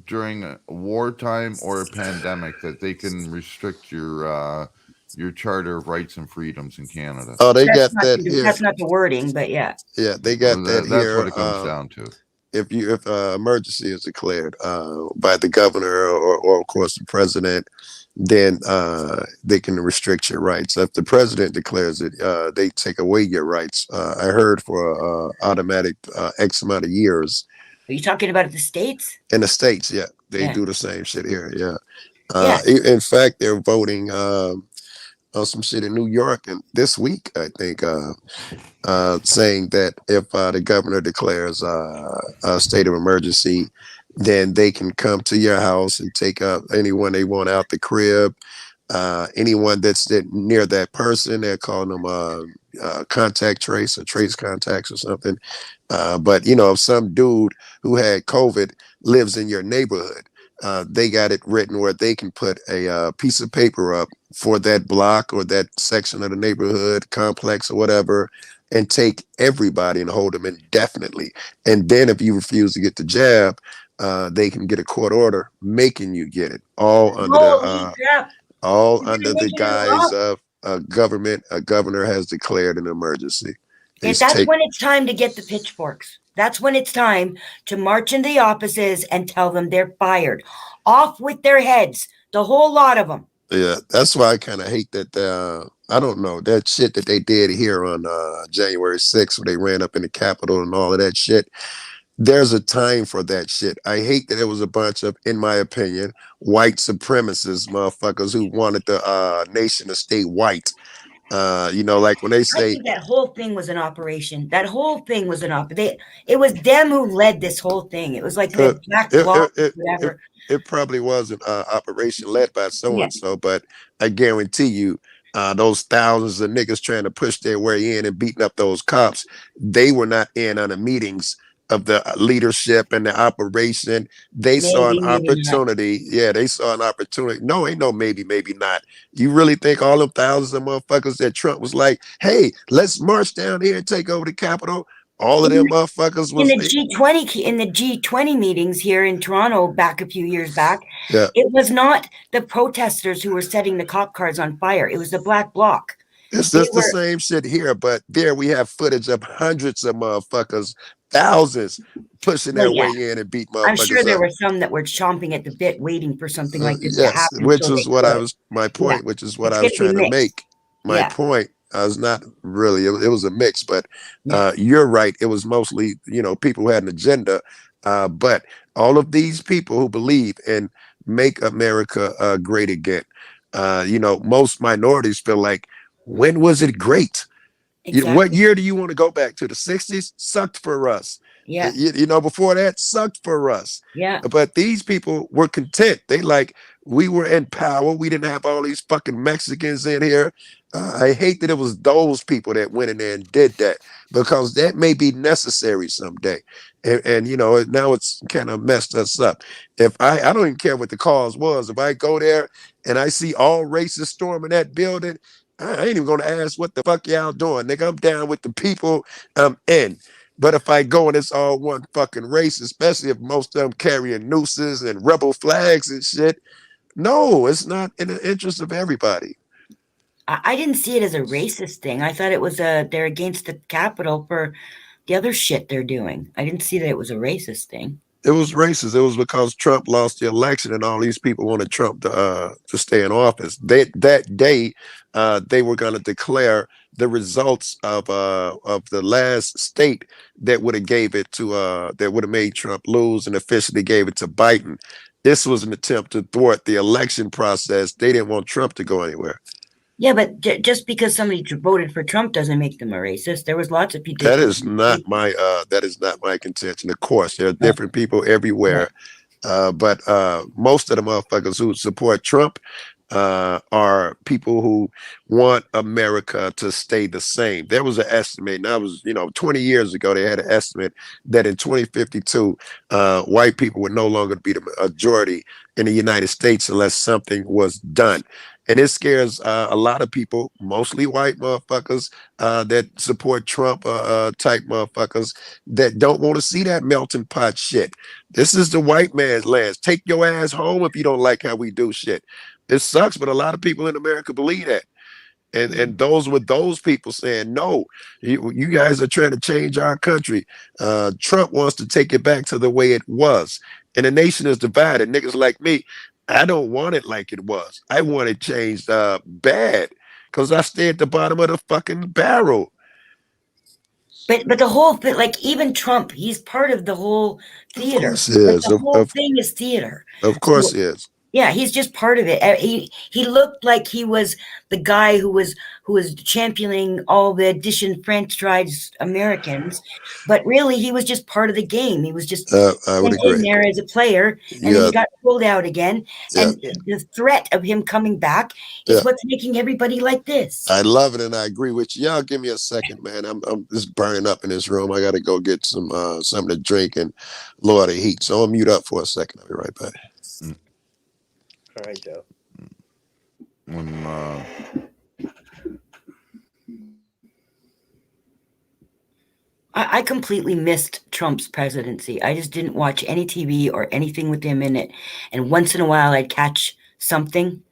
During a wartime or a pandemic, that they can restrict your Charter of Rights and Freedoms in Canada.
Oh, they got that here.
That's not the wording, but yeah.
Yeah, they got that
that's
here.
What it comes down to.
If emergency is declared by the governor or of course the president, then they can restrict your rights. If the president declares it, they take away your rights. I heard for automatic X amount of years.
Are you talking about the States?
In the States, yeah. They do the same shit here, yeah. In fact, they're voting on some shit in New York and this week, I think, saying that if the governor declares a state of emergency, then they can come to your house and take up anyone they want out the crib. Anyone that's near that person, they're calling them contact trace or trace contacts or something. But if some dude who had COVID lives in your neighborhood, they got it written where they can put a piece of paper up for that block or that section of the neighborhood complex or whatever, and take everybody and hold them indefinitely. And then if you refuse to get the jab, they can get a court order making you get it, all under the guise of government. A governor has declared an emergency.
And that's when it's time to get the pitchforks. That's when it's time to march in the offices and tell them they're fired. Off with their heads, the whole lot of them.
Yeah, that's why I kind of hate that. I don't know, that shit that they did here on January 6th, where they ran up in the Capitol and all of that shit. There's a time for that shit. I hate that it was a bunch of, in my opinion, white supremacist motherfuckers who wanted the nation to stay white. You know, like when they
I
say
think that whole thing was an operation. That whole thing was an op. It was them who led this whole thing. It was like
uh,
the Black
it,
Bloc,
it, it, it,
whatever.
it probably was an operation led by so
Yeah,
and so, but I guarantee you, those thousands of niggas trying to push their way in and beating up those cops, they were not in on the meetings of the leadership and the operation. They saw an
maybe not.
opportunity. Yeah, they saw an opportunity. No, ain't no maybe not. You really think all them thousands of motherfuckers that Trump was like, hey, let's march down here and take over the Capitol? All of them motherfuckers
In
was
the G20 meetings here in Toronto back a few years back,
yeah.
it was not the protesters who were setting the cop cars on fire. It was the Black Bloc.
It's
They
just the
were,
same shit here, but there we have footage of hundreds of motherfuckers, thousands pushing
well,
their
yeah.
way in and beat
I'm sure
motherfuckers
there
up.
were some that were chomping at the bit, waiting for something like this to
Yes,
happen
which
so they
is what I
could.
was my
Yeah,
point, which is what
it's
I
going
was
to be
trying to
mixed.
make. My
Yeah,
point, I was not really it was a mix, but
yeah.
you're right. It was mostly, you know, people who had an agenda. But all of these people who believe in make America great again, you know, most minorities feel like, when was it great? What
Exactly.
year do you want to go back to? The 60s sucked for us.
Yeah,
You know, before that sucked for us.
yeah.
But these people were content. They like, we were in power. We didn't have all these fucking Mexicans in here. I hate that it was those people that went in there and did that, because that may be necessary someday. And you know, now it's kind of messed us up. If I don't even care what the cause was. If I go there and I see all races storming that building, I ain't even gonna ask what the fuck y'all doing, nigga. I'm down with the people I'm in. But if I go and it's all one fucking race, especially if most of them carrying nooses and rebel flags and shit, no, it's not in the interest of everybody.
I didn't see it as a racist thing. I thought it was they're against the Capitol for the other shit they're doing. I didn't see that it was a racist thing.
It was racist. It was because Trump lost the election, and all these people wanted Trump to stay in office. That day, they were going to declare the results of the last state that would have gave it to that would have made Trump lose, and officially gave it to Biden. This was an attempt to thwart the election process. They didn't want Trump to go anywhere.
Yeah, but just because somebody voted for Trump doesn't make them a racist. There was lots of people.
That is not my contention. Of course, there are different people everywhere. But most of the motherfuckers who support Trump are people who want America to stay the same. There was an estimate, and that was, 20 years ago, they had an estimate that in 2052, white people would no longer be the majority in the United States unless something was done. And it scares a lot of people, mostly white motherfuckers that support Trump type motherfuckers that don't want to see that melting pot shit. This is the white man's land. Take your ass home if you don't like how we do shit. It sucks, but a lot of people in America believe that. And those were those people saying, no, you guys are trying to change our country. Trump wants to take it back to the way it was. And the nation is divided. Niggas like me, I don't want it like it was. I want it changed bad, because I stay at the bottom of the fucking barrel.
But the whole thing, like even Trump, he's part of the whole theater.
Of course he is.
The whole thing is theater.
Of course he is.
Yeah, he's just part of it. He looked like he was the guy who was championing all the disenfranchised Americans, but really he was just part of the game. He was just
I would agree.
in there as a player, and then he got pulled out again. And the threat of him coming back is what's making everybody like this.
I love it, and I agree with you. Y'all give me a second, man. I'm just burning up in this room. I got to go get some something to drink and lower the heat. So I'll mute up for a second. I'll be right back.
All right, Joe.
I completely missed Trump's presidency. I just didn't watch any TV or anything with him in it. And once in a while I'd catch something,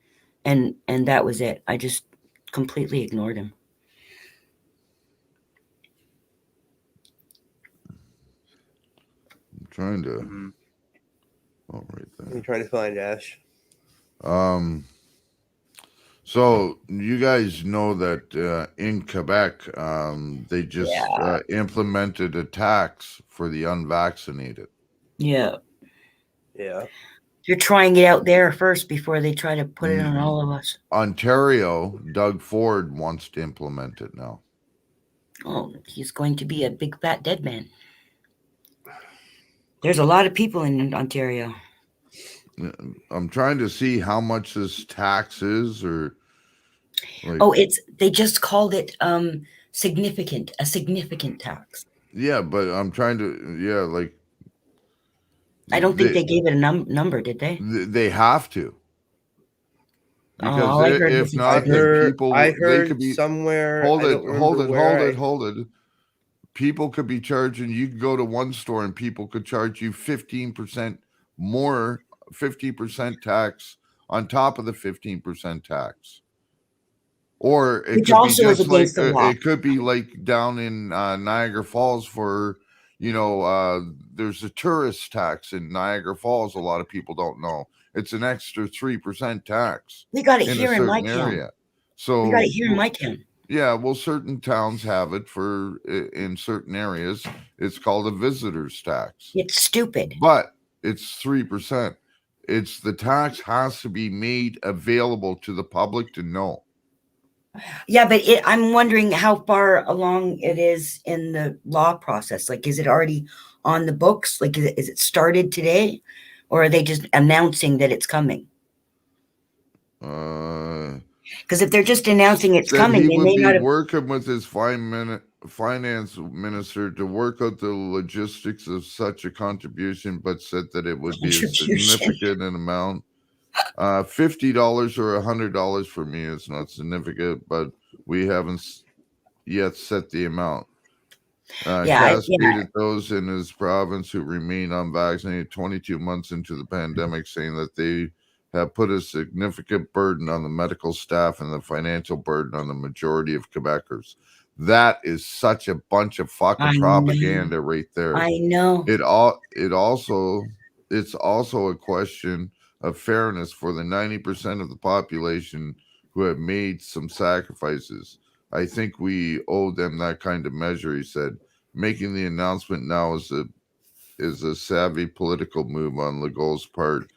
and that was it. I just completely ignored him.
I'm trying to. Oh, right there.
I'm trying to find Ash.
So you guys know that in Quebec, they just implemented a tax for the unvaccinated.
Yeah.
Yeah.
They're trying it out there first before they try to put it on all of us.
Ontario, Doug Ford wants to implement it now.
Oh, he's going to be a big fat dead man. There's a lot of people in Ontario.
I'm trying to see how much this tax is, or like,
They just called it a significant tax.
yeah, but I'm trying to, like,
I don't think they gave it a number, did they?
They have to. Because
all I heard
if
was
not,
$5.
then people,
I
they
heard
could be
somewhere.
hold
I
it,
don't remember
hold it. People could be charging. You could go to one store and people could charge you 15% more, 50% tax on top of the 15% tax. Or it
Which
could be
also is
just like
against the law.
it could be like down in Niagara Falls for, there's a tourist tax in Niagara Falls. A lot of people don't know. It's an extra 3% tax.
We got it
in
here
a
in my
certain
town.
area. So
We got it here in my town.
yeah, well, certain towns have it in certain areas. It's called a visitor's tax.
It's stupid.
But it's 3%. It's the tax has to be made available to the public to know.
Yeah, but I'm wondering how far along it is in the law process. Like, is it already on the books? Like, is it started today? Or are they just announcing that it's coming? Because if they're just announcing it's coming,
he
they
would
may
be
not have.
working with his finance minister to work out the logistics of such a contribution, but said that it would be a significant amount. $50 or $100 for me is not significant, but we haven't yet set the amount. Cascaded those in his province who remain unvaccinated 22 months into the pandemic, saying that they have put a significant burden on the medical staff and the financial burden on the majority of Quebecers. That is such a bunch of fucking propaganda right there.
I know.
It's also a question of fairness for the 90% of the population who have made some sacrifices. I think we owe them that kind of measure, he said. Making the announcement now is a savvy political move on Legault's part.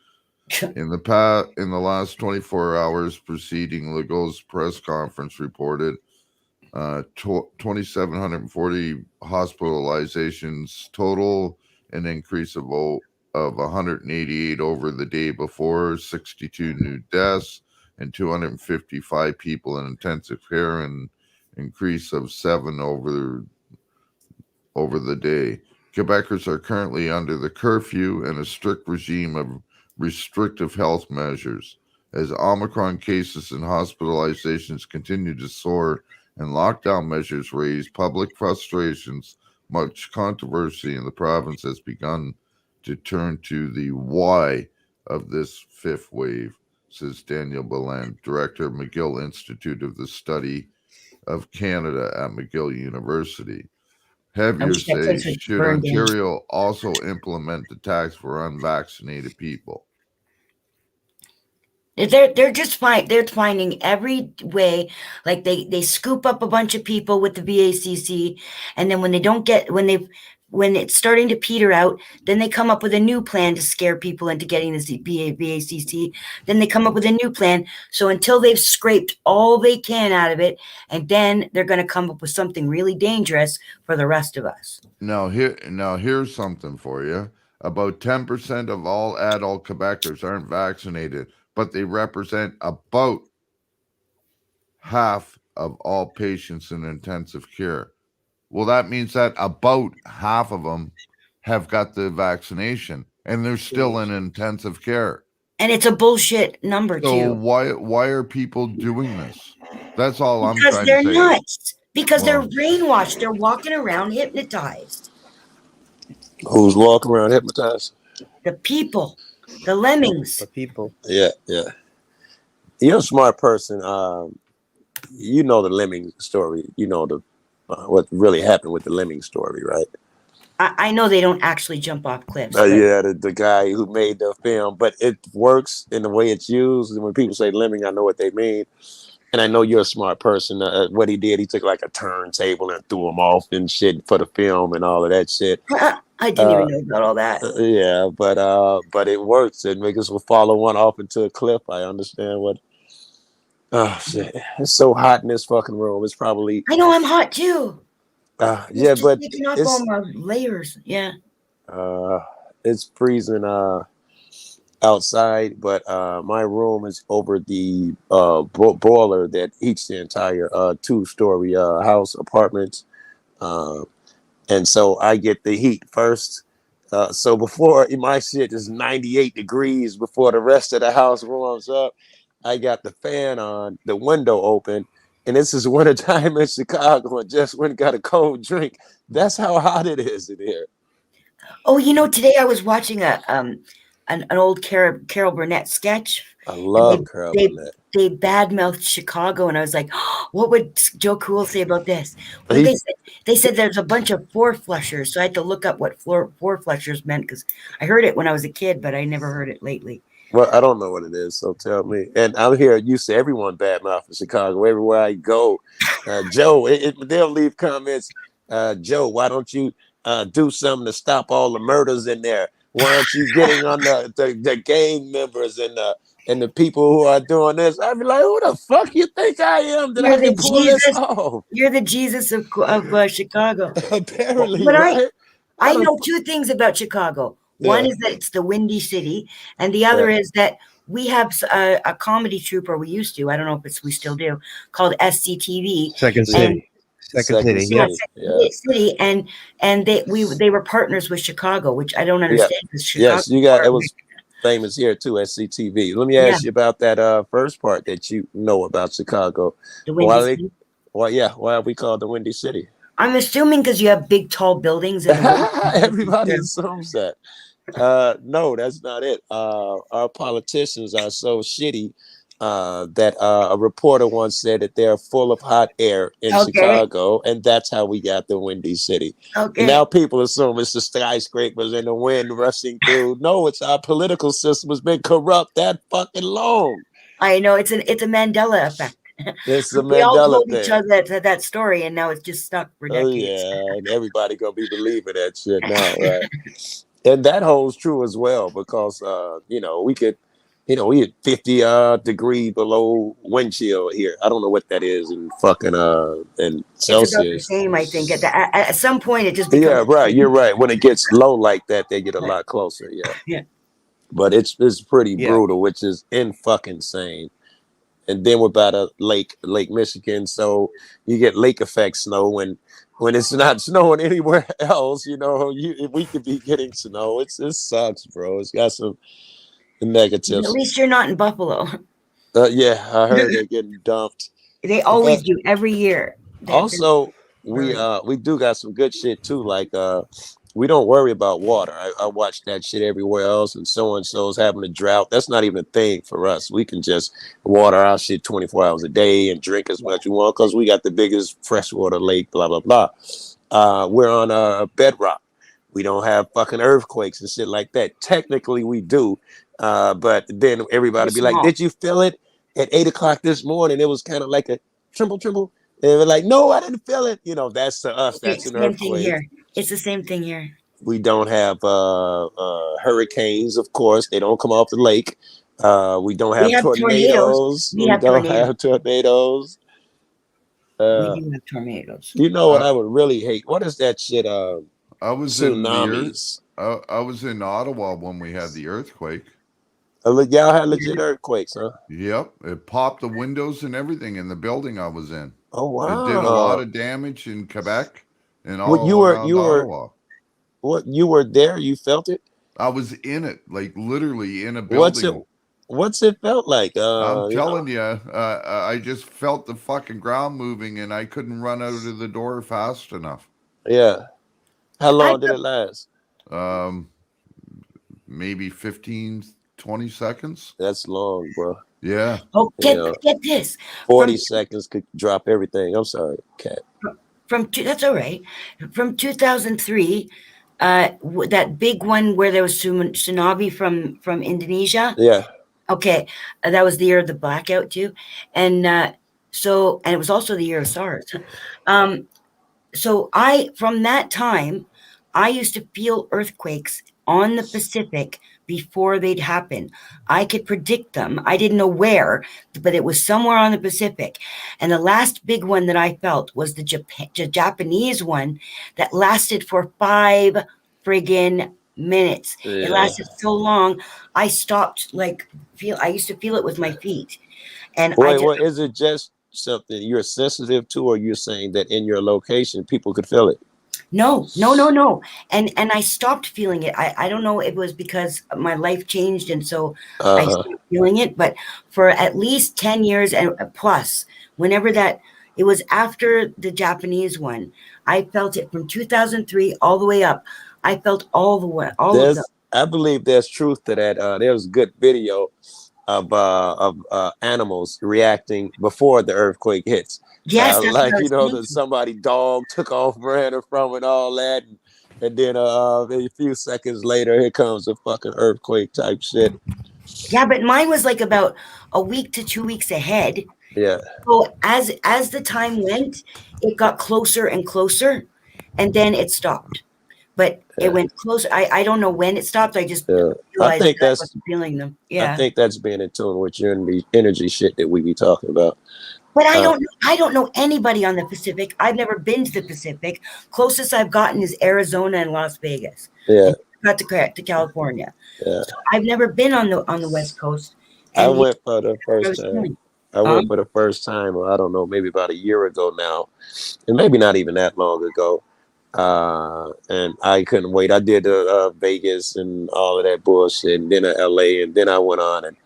In the last 24 hours preceding Legault's press conference reported 2,740 hospitalizations total, an increase of 188 over the day before, 62 new deaths, and 255 people in intensive care, and increase of 7 over the day. Quebecers are currently under the curfew and a strict regime of restrictive health measures. As Omicron cases and hospitalizations continue to soar and lockdown measures raise public frustrations, much controversy in the province has begun to turn to the why of this fifth wave, says Daniel Beland, director of McGill Institute of the Study of Canada at McGill University. Heavier say, should Ontario also implement the tax for unvaccinated people?
They're just fine. They're finding every way. Like they scoop up a bunch of people with the VACC, and then when it's starting to peter out, then they come up with a new plan to scare people into getting this VACC. Then they come up with a new plan. So until they've scraped all they can out of it, and then they're going to come up with something really dangerous for the rest of us.
Now here's something for you. About 10% of all adult Quebecers aren't vaccinated, but they represent about half of all patients in intensive care. Well, that means that about half of them have got the vaccination and they're still in intensive care.
And it's a bullshit number too.
So why are people doing this? That's all I'm trying to say.
Because they're nuts. Because they're brainwashed. They're walking around hypnotized.
Who's walking around hypnotized?
The people. The lemmings.
The people.
Yeah. You're a smart person. You know the lemming story. You know what really happened with the lemming story, right?
I know they don't actually jump off cliffs.
Yeah, the guy who made the film, but it works in the way it's used. And when people say lemming, I know what they mean. And I know you're a smart person. What he did, he took like a turntable and threw him off and shit for the film and all of that shit.
I didn't even know about all that.
Yeah, but it works. And niggas will follow one off into a cliff. I understand what. Oh shit! It's so hot in this fucking room. It's probably.
I know I'm hot too.
Yeah,
Just
but
taking off all
it's
my layers. Yeah.
uh, it's freezing outside. But my room is over the broiler that heats the entire 2-story house apartments. Uh, and so I get the heat first. So before my shit is 98 degrees before the rest of the house warms up, I got the fan on, the window open, and this is wintertime in Chicago and just went and got a cold drink. That's how hot it is in here.
Oh, today I was watching an old Carol Burnett sketch.
I
And
love Carol Burnett.
they badmouthed Chicago, and I was like, oh, what would Joe Cool say about this? What
He-
they said? They said there's a bunch of four flushers, so I had to look up what four flushers meant because I heard it when I was a kid, but I never heard it lately.
Well, I don't know what it is, so tell me. And I'm here used to everyone badmouth in Chicago. Everywhere I go, Joe, they'll leave comments. Joe, why don't you do something to stop all the murders in there? Why aren't you getting on the gang members and the people who are doing this? I'd be like, who the fuck you think I am that I can pull this off?
You're the Jesus of Chicago.
Apparently,
But
right?
I know two things about Chicago. One is that it's the Windy City, and the other is that we have a comedy troupe, or we used to. I don't know if we still do, called SCTV.
Second City. Second City.
Yeah,
Yeah.
City, and they were partners with Chicago, which I don't understand.
Yes, you got it was famous here too, SCTV. Let me ask you about that first part that you know about Chicago.
The Windy City.
Why are we called the Windy City?
I'm assuming because you have big, tall buildings.
Everybody assumes that. No, that's not it. Our politicians are so shitty that a reporter once said that they're full of hot air in Chicago, and that's how we got the Windy City.
Okay.
Now people assume it's the skyscrapers and the wind rushing through. No, it's our political system has been corrupt that fucking long.
I know it's a Mandela effect.
It's a
we all
Mandela
told
thing.
each other that story, and now it's just stuck for decades.
Oh yeah, and everybody gonna be believing that shit now, right? And that holds true as well because we could, we had 50 degree below wind chill here. I don't know what that is in fucking in Celsius.
It's about the same, I think. At some point, it just becomes
right. You're right. When it gets low like that, they get a lot closer. Yeah.
Yeah.
But it's pretty brutal, which is fucking insane. And then we're about Lake Michigan, so you get lake effect snow when it's not snowing anywhere else. We could be getting snow. It sucks, bro. It's got some negatives.
At least you're not in Buffalo.
Yeah, I heard they're getting dumped.
They always do every year.
Also, we do got some good shit too. Like we don't worry about water. I watch that shit everywhere else, and so-and-so's having a drought. That's not even a thing for us. We can just water our shit 24 hours a day and drink as much we want because we got the biggest freshwater lake, blah, blah, blah. We're on a bedrock. We don't have fucking earthquakes and shit like that. Technically, we do. But then everybody be like, did you feel it at 8 o'clock this morning? It was kind of like a tremble. And they're like, no, I didn't feel it. That's to us. That's an earthquake.
Here. It's the same thing here.
We don't have hurricanes, of course. They don't come off the lake. We don't have tornadoes.
We don't
have tornadoes.
We do have tornadoes.
You know what I would really hate? What is that shit?
I was
tsunamis.
I was in Ottawa when we had the earthquake.
Y'all had legit earthquakes, huh?
Yep, it popped the windows and everything in the building I was in.
Oh wow!
It did a lot of damage in Quebec and all
around
Ottawa.
What you were there? You felt it?
I was in it, like literally in a building.
What's it felt like?
I'm telling you, I just felt the fucking ground moving, and I couldn't run out of the door fast enough.
Yeah. How long did it last?
Maybe 15, 20 seconds.
That's long, bro.
Yeah.
Oh, get this.
40 seconds could drop everything. I'm sorry, Kat.
That's all right. From 2003, that big one where there was tsunami from Indonesia.
Yeah.
Okay, that was the year of the blackout too, and it was also the year of SARS. So from that time, I used to feel earthquakes on the Pacific before they'd happen. I could predict them. I didn't know where, but it was somewhere on the Pacific. And the last big one that I felt was the Japanese one that lasted for 5 friggin' minutes. It
Yeah.
lasted so long, I stopped I used to feel it with my feet. And I
Wait,
just,
is it just something you're sensitive to, or you're saying that in your location people could feel it?
no. And I stopped feeling it. I don't know if it was because my life changed and so I
Uh-huh.
stopped feeling it, but for at least 10 years and plus, whenever that it was after the Japanese one, I felt it from 2003 all the way up. I felt all of them.
I believe there's truth to that. There was a good video of animals reacting before the earthquake hits.
Yes, that's what
Like,
I was
that
thinking.
somebody dog took off, ran from and all that, and then a few seconds later, here comes a fucking earthquake type shit.
Yeah, but mine was like about a week to 2 weeks ahead.
Yeah.
So as the time went, it got closer and closer, and then it stopped. But it
Yeah.
went closer. I don't know when it stopped. I just
Yeah.
realized that I wasn't feeling them.
I
Yeah.
think that's being in tune with your energy shit that we be talking about.
But I don't know anybody on the Pacific. I've never been to the Pacific. Closest I've gotten is Arizona and Las Vegas.
Yeah.
And got to California.
Yeah.
So I've never been on the West Coast.
I
And
went for the
I
first
was
time.
feeling.
I went for the first time, I don't know, maybe about a year ago now, and maybe not even that long ago. And I couldn't wait. I did Vegas and all of that bullshit, and then LA, and then I went on and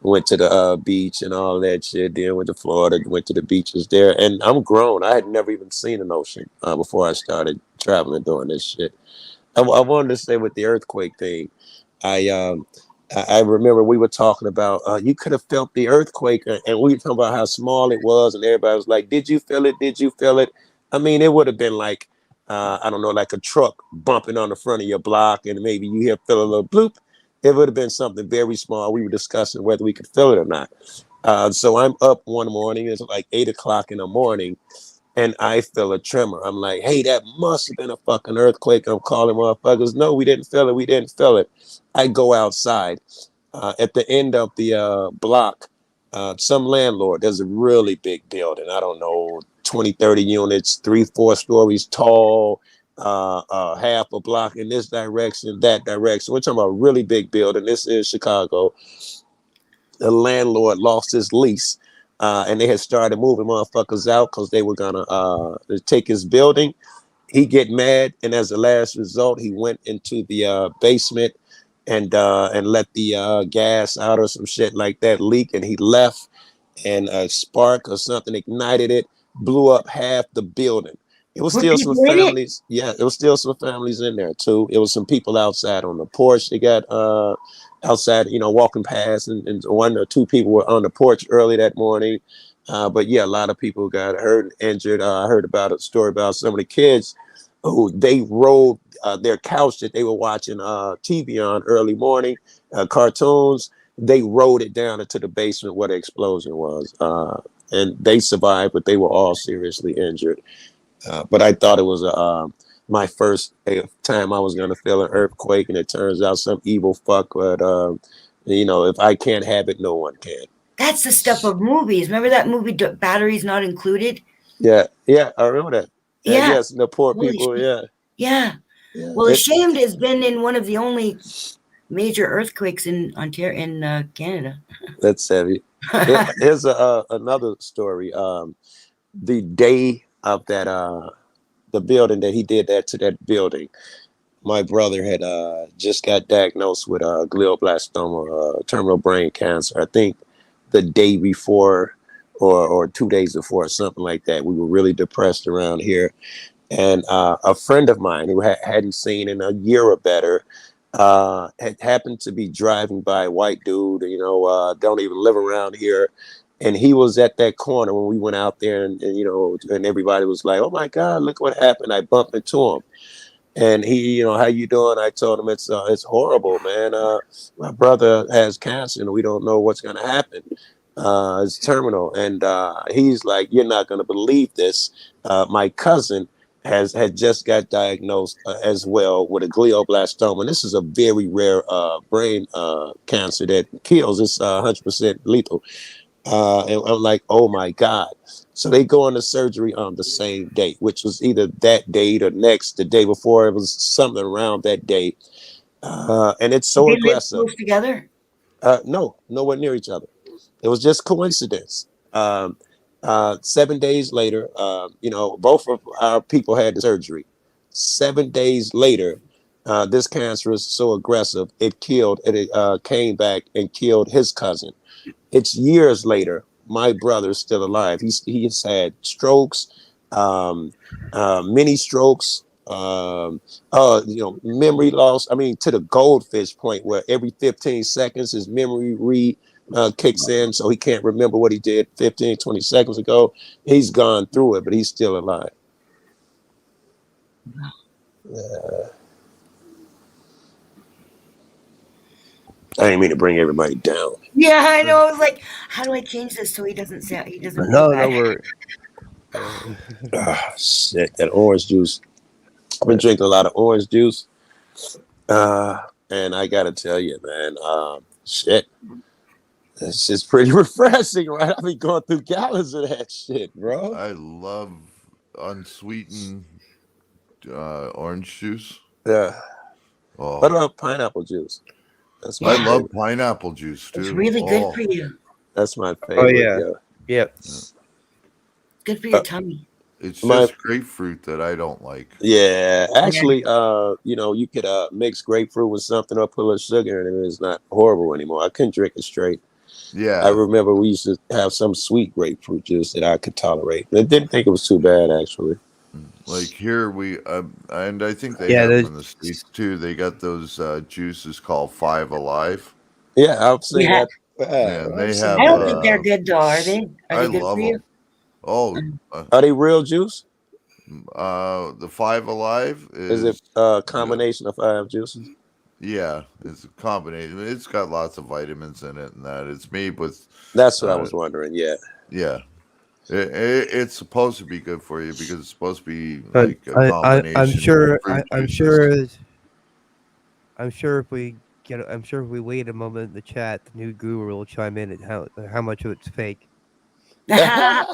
went to the beach and all that shit. Then went to Florida, went to the beaches there, and I'm grown. I had never even seen an ocean before I started traveling doing this shit. I wanted to say with the earthquake thing, I remember we were talking about you could have felt the earthquake, and we were talking about how small it was, and everybody was like, "Did you feel it? Did you feel it?" I mean, it would have been like I don't know, like a truck bumping on the front of your block, and maybe you hear feel a little bloop. It would have been something very small. We were discussing whether we could feel it or not. So I'm up one morning. It's like 8 o'clock in the morning, and I feel a tremor. I'm like, hey, that must have been a fucking earthquake. I'm calling motherfuckers. No, we didn't feel it. We didn't feel it. I go outside. At the end of the block, some landlord, there's a really big building. I don't know, 20, 30 units, 3, 4 stories tall, half a block in this direction, that direction. We're talking about a really big building. This is Chicago. The landlord lost his lease, and they had started moving motherfuckers out because they were gonna take his building. He get mad, and as a last result, he went into the basement and let the gas out or some shit like that leak, and he left, and a spark or something ignited it, blew up half the building. It was
Were
still some
people in it?
families. Yeah, it was still some families in there too. It was some people outside on the porch. They got outside, walking past, and 1 or 2 people were on the porch early that morning. But yeah, a lot of people got hurt and injured. I heard about a story about some of the kids who they rolled their couch that they were watching TV on early morning, cartoons. They rolled it down into the basement where the explosion was. And they survived, but they were all seriously injured. But I thought it was my first time I was going to feel an earthquake, and it turns out some evil fuck. But if I can't have it, no one can.
That's the stuff of movies. Remember that movie, Batteries Not Included?
Yeah, I remember that.
Yeah.
Yes, the poor
Holy
people.
shit.
Yeah.
Yeah. Well, Ashamed has been in one of the only major earthquakes in Ontario, in Canada.
That's heavy. Here's another story. The day of that, the building that he did that to that building, my brother had just got diagnosed with glioblastoma, terminal brain cancer. I think the day before or 2 days before, something like that. We were really depressed around here. And a friend of mine who hadn't seen in a year or better had happened to be driving by a white dude, don't even live around here. And he was at that corner when we went out there, and everybody was like, "Oh my God, look what happened!" I bumped into him, and he, how you doing? I told him it's horrible, man. My brother has cancer, and we don't know what's going to happen. It's terminal, and he's like, "You're not going to believe this." My cousin had just got diagnosed as well with a glioblastoma. And this is a very rare brain cancer that kills. It's 100% lethal. And I'm like, oh my God. So they go into surgery on the same date, which was either that date or next, the day before. It was something around that date. And it's so
They live
aggressive.
close together.
No, nowhere near each other. It was just coincidence. 7 days later, both of our people had the surgery. 7 days later, this cancer is so aggressive, it came back and killed his cousin. It's years later. My brother's still alive. He's had strokes, many strokes, memory loss. I mean, to the goldfish point where every 15 seconds his memory kicks in, so he can't remember what he did 15, 20 seconds ago. He's gone through it, but he's still alive. I didn't mean to bring everybody down.
Yeah, I know. I was like, how do I change this so he doesn't feel
No,
bad?
we're
Shit, that orange juice. I've been drinking a lot of orange juice. And I gotta tell you, man, shit. It's just pretty refreshing, right? I've been going through gallons of that shit, bro.
I love unsweetened orange juice.
Yeah.
Oh,
What about pineapple juice? That's my
I love
favorite.
pineapple juice too.
It's really good
Oh,
for you.
That's my
oh
favorite.
yeah, yep.
Good for your tummy.
it's
My
just grapefruit that I don't like.
yeah, actually, you could mix grapefruit with something or put a little sugar in it, and it's not horrible anymore. I couldn't drink it straight. I
Yeah,
remember we used to have some sweet grapefruit juice that I could tolerate. I didn't think it was too bad, actually.
like here we and I think they
Yeah,
have them
those
in the States too. They got those juices called Five Alive.
Yeah, I've seen
Yeah.
that.
Yeah, and
I've
they
seen
I
have
don't think they're
that.
good though, are they? Are
I
they good
love
for you?
them. Oh,
Are they real juice?
the Five Alive
Is it
is
a combination of 5 juices?
yeah, it's a combination. It's got lots of vitamins in it, and that it's made with
That's what I
uh,
was wondering. Yeah.
yeah. It's supposed to be good for you because it's supposed to be
but
like a combination
I'm sure
of fruit
I'm
juices.
sure I'm sure if we wait a moment in the chat, the new guru will chime in at how much of it's fake.
Yeah.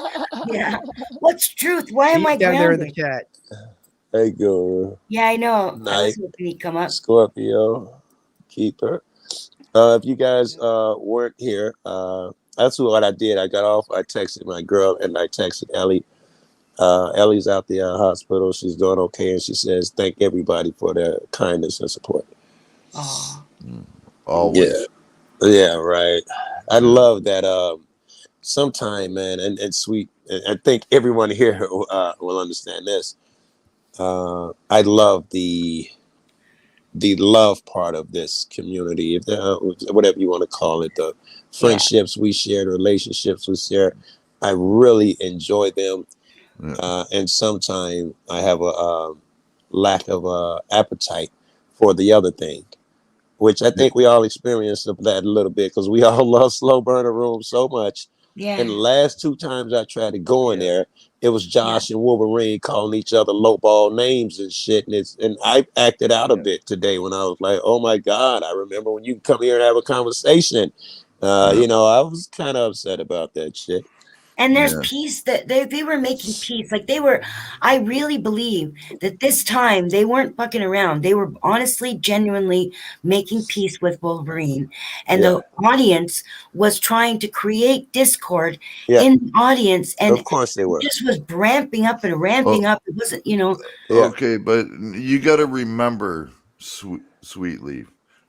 What's truth? Why am
He's
I
down there in the
grounded?
chat.
There you go.
Yeah, I know. I was
Night,
hoping he'd come up.
Scorpio, keeper. If you guys weren't here, that's what I did. I got off. I texted my girl and I texted Ellie. Ellie's out the hospital. She's doing okay, and she says thank everybody for their kindness and support.
Oh,
Always.
Yeah, right. I
Yeah.
love that. Sometime, man, and sweet. And I think everyone here will understand this. I love the love part of this community, if whatever you want to call it, the friendships we share, the relationships we share. I really enjoy them,
Yeah.
and sometimes I have a lack of appetite for the other thing, which I think we all experienced that a little bit because we all love slow burner rooms so much.
yeah.
And the last 2 times I tried to go in there, it was Josh
Yeah.
and Wolverine calling each other lowball names and shit. And I acted out a bit today when I was like, oh my God, I remember when you come here and have a conversation.
Yeah.
I was kind of upset about that shit.
And there's
Yeah.
peace that they were making peace. Like I really believe that this time they weren't fucking around. They were honestly, genuinely making peace with Wolverine. And
Yeah.
the audience was trying to create discord
Yeah.
in the audience. And
Of course they were.
it just was ramping up and ramping up. It wasn't,
Yeah.
Okay, but you got to remember, Sweet Leaf.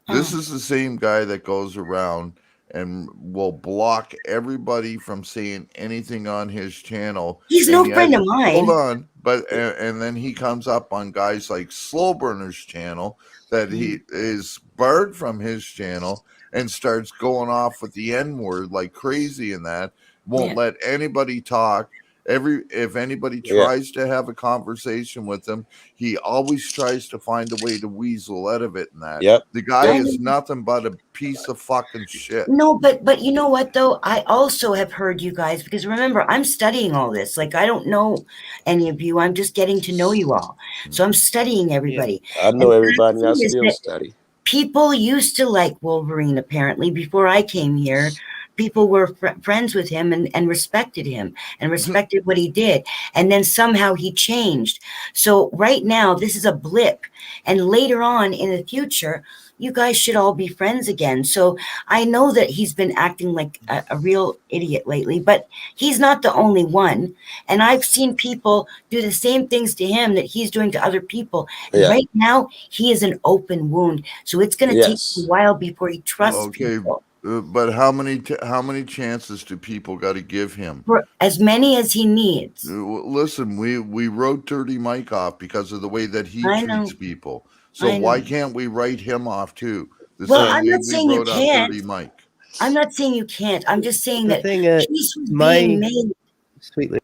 This is the same guy that goes around and will block everybody from saying anything on his channel.
He's
and
no
yet-
friend of mine.
Hold on, but and then he comes up on guys like Slowburner's channel that he is barred from his channel and starts going off with the N word like crazy, and that won't let anybody talk. If anybody tries to have a conversation with him, he always tries to find a way to weasel out of it. And that the guy is nothing but a piece of fucking shit.
No, but you know what though? I also have heard you guys, because remember, I'm studying all this. Like, I don't know any of you. I'm just getting to know you all. So I'm studying everybody.
I know
And
everybody. I
what I've seen is
still
that
study.
people used to like Wolverine, apparently, before I came here. People were friends with him and respected him and respected what he did. And then somehow he changed. So right now, this is a blip. And later on in the future, you guys should all be friends again. So I know that he's been acting like a real idiot lately, but he's not the only one. And I've seen people do the same things to him that he's doing to other people. And right now, he is an open wound. So it's going to take a while before he trusts people.
But how many chances do people got to give him?
For as many as he needs.
Listen, we wrote Dirty Mike off because of the way that he treats people. So why can't we write him off too?
I'm not saying you can't.
Dirty Mike.
I'm not saying you can't. I'm just saying that peace was
being
made.
Sweetly.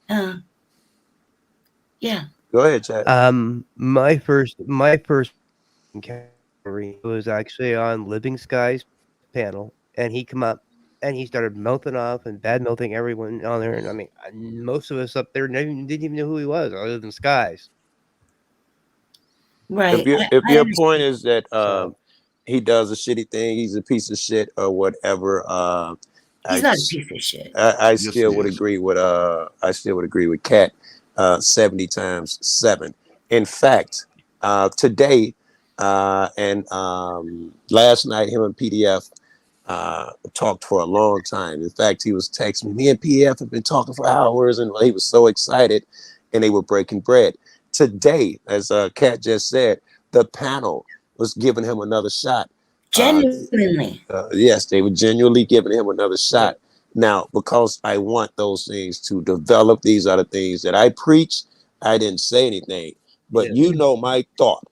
Yeah.
Go ahead, Chad.
My first encounter was actually on Living Skies panel, and he come up and he started mouthing off and bad mouthing everyone on there. And I mean, most of us up there didn't even know who he was, other than Skies.
Right.
If your point is that he does a shitty thing, he's a piece of shit or whatever,
he's not a piece of shit.
I still would agree with Kat 70 times 7. In fact, today and last night, him and PDF talked for a long time. In fact, he was texting me. Me and PDF have been talking for hours, and he was so excited, and they were breaking bread. Today, as Kat just said, the panel was giving him another shot.
Genuinely.
Yes, they were genuinely giving him another shot. Now, because I want those things to develop, these are the things that I preach. I didn't say anything, but you know my thought.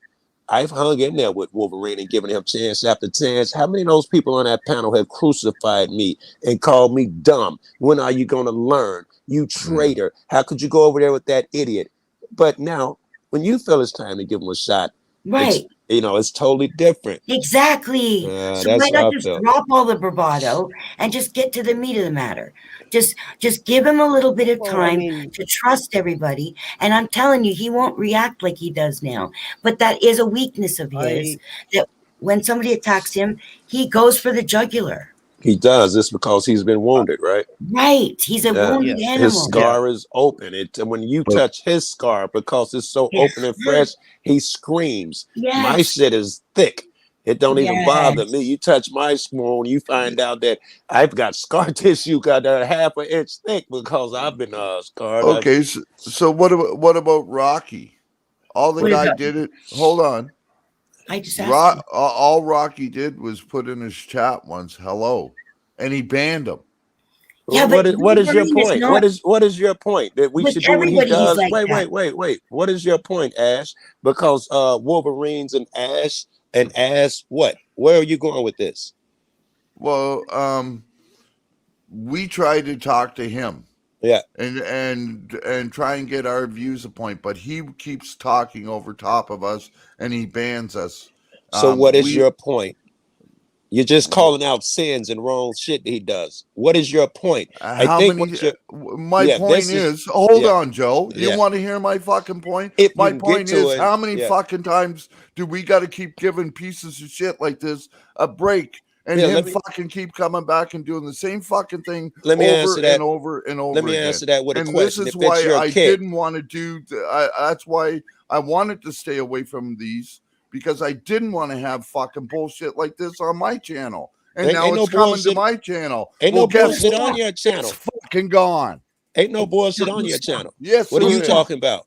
I've hung in there with Wolverine and given him chance after chance. How many of those people on that panel have crucified me and called me dumb? When are you going to learn? You traitor. How could you go over there with that idiot? But now, when you feel it's time to give him a shot,
right?
It's totally different.
Exactly. So why not just drop all the bravado and just get to the meat of the matter? Just give him a little bit of time to trust everybody. And I'm telling you, he won't react like he does now. But that is a weakness of his, that when somebody attacks him, he goes for the jugular.
He does. It's because he's been wounded, right?
Right. He's a wounded animal.
His scar is open. When you touch his scar, because it's so open and fresh, he screams.
Yes.
My shit is thick. It don't even bother me. You touch my wound, you find out that I've got scar tissue got a half an inch thick because I've been scarred.
Okay, so what about Rocky? All the guy did it. Hold on.
I just asked
all Rocky did was put in his chat once, hello, and he banned him.
Yeah,
what is your point? What is your point that we should do what he does?
Like
wait. What is your point, Ash? Because Wolverines and Ash, what? Where are you going with this?
Well, we tried to talk to him.
Yeah.
And try and get our views a point, but he keeps talking over top of us and he bans us.
So what is your point? You're just calling out sins and wrong shit that he does. What is your point?
My point is, hold on, Joe. You want to hear my fucking point? My point is, how many fucking times do we got to keep giving pieces of shit like this a break? And fucking keep coming back and doing the same fucking thing over and over and over again.
Let me answer that with a question.
This is why I didn't want to do. That's why I wanted to stay away from these, because I didn't want to have fucking bullshit like this on my channel. And now it's coming to my channel.
Ain't no bullshit on your channel.
It's fucking gone.
Ain't no bullshit on your channel.
Yes.
What are you talking about?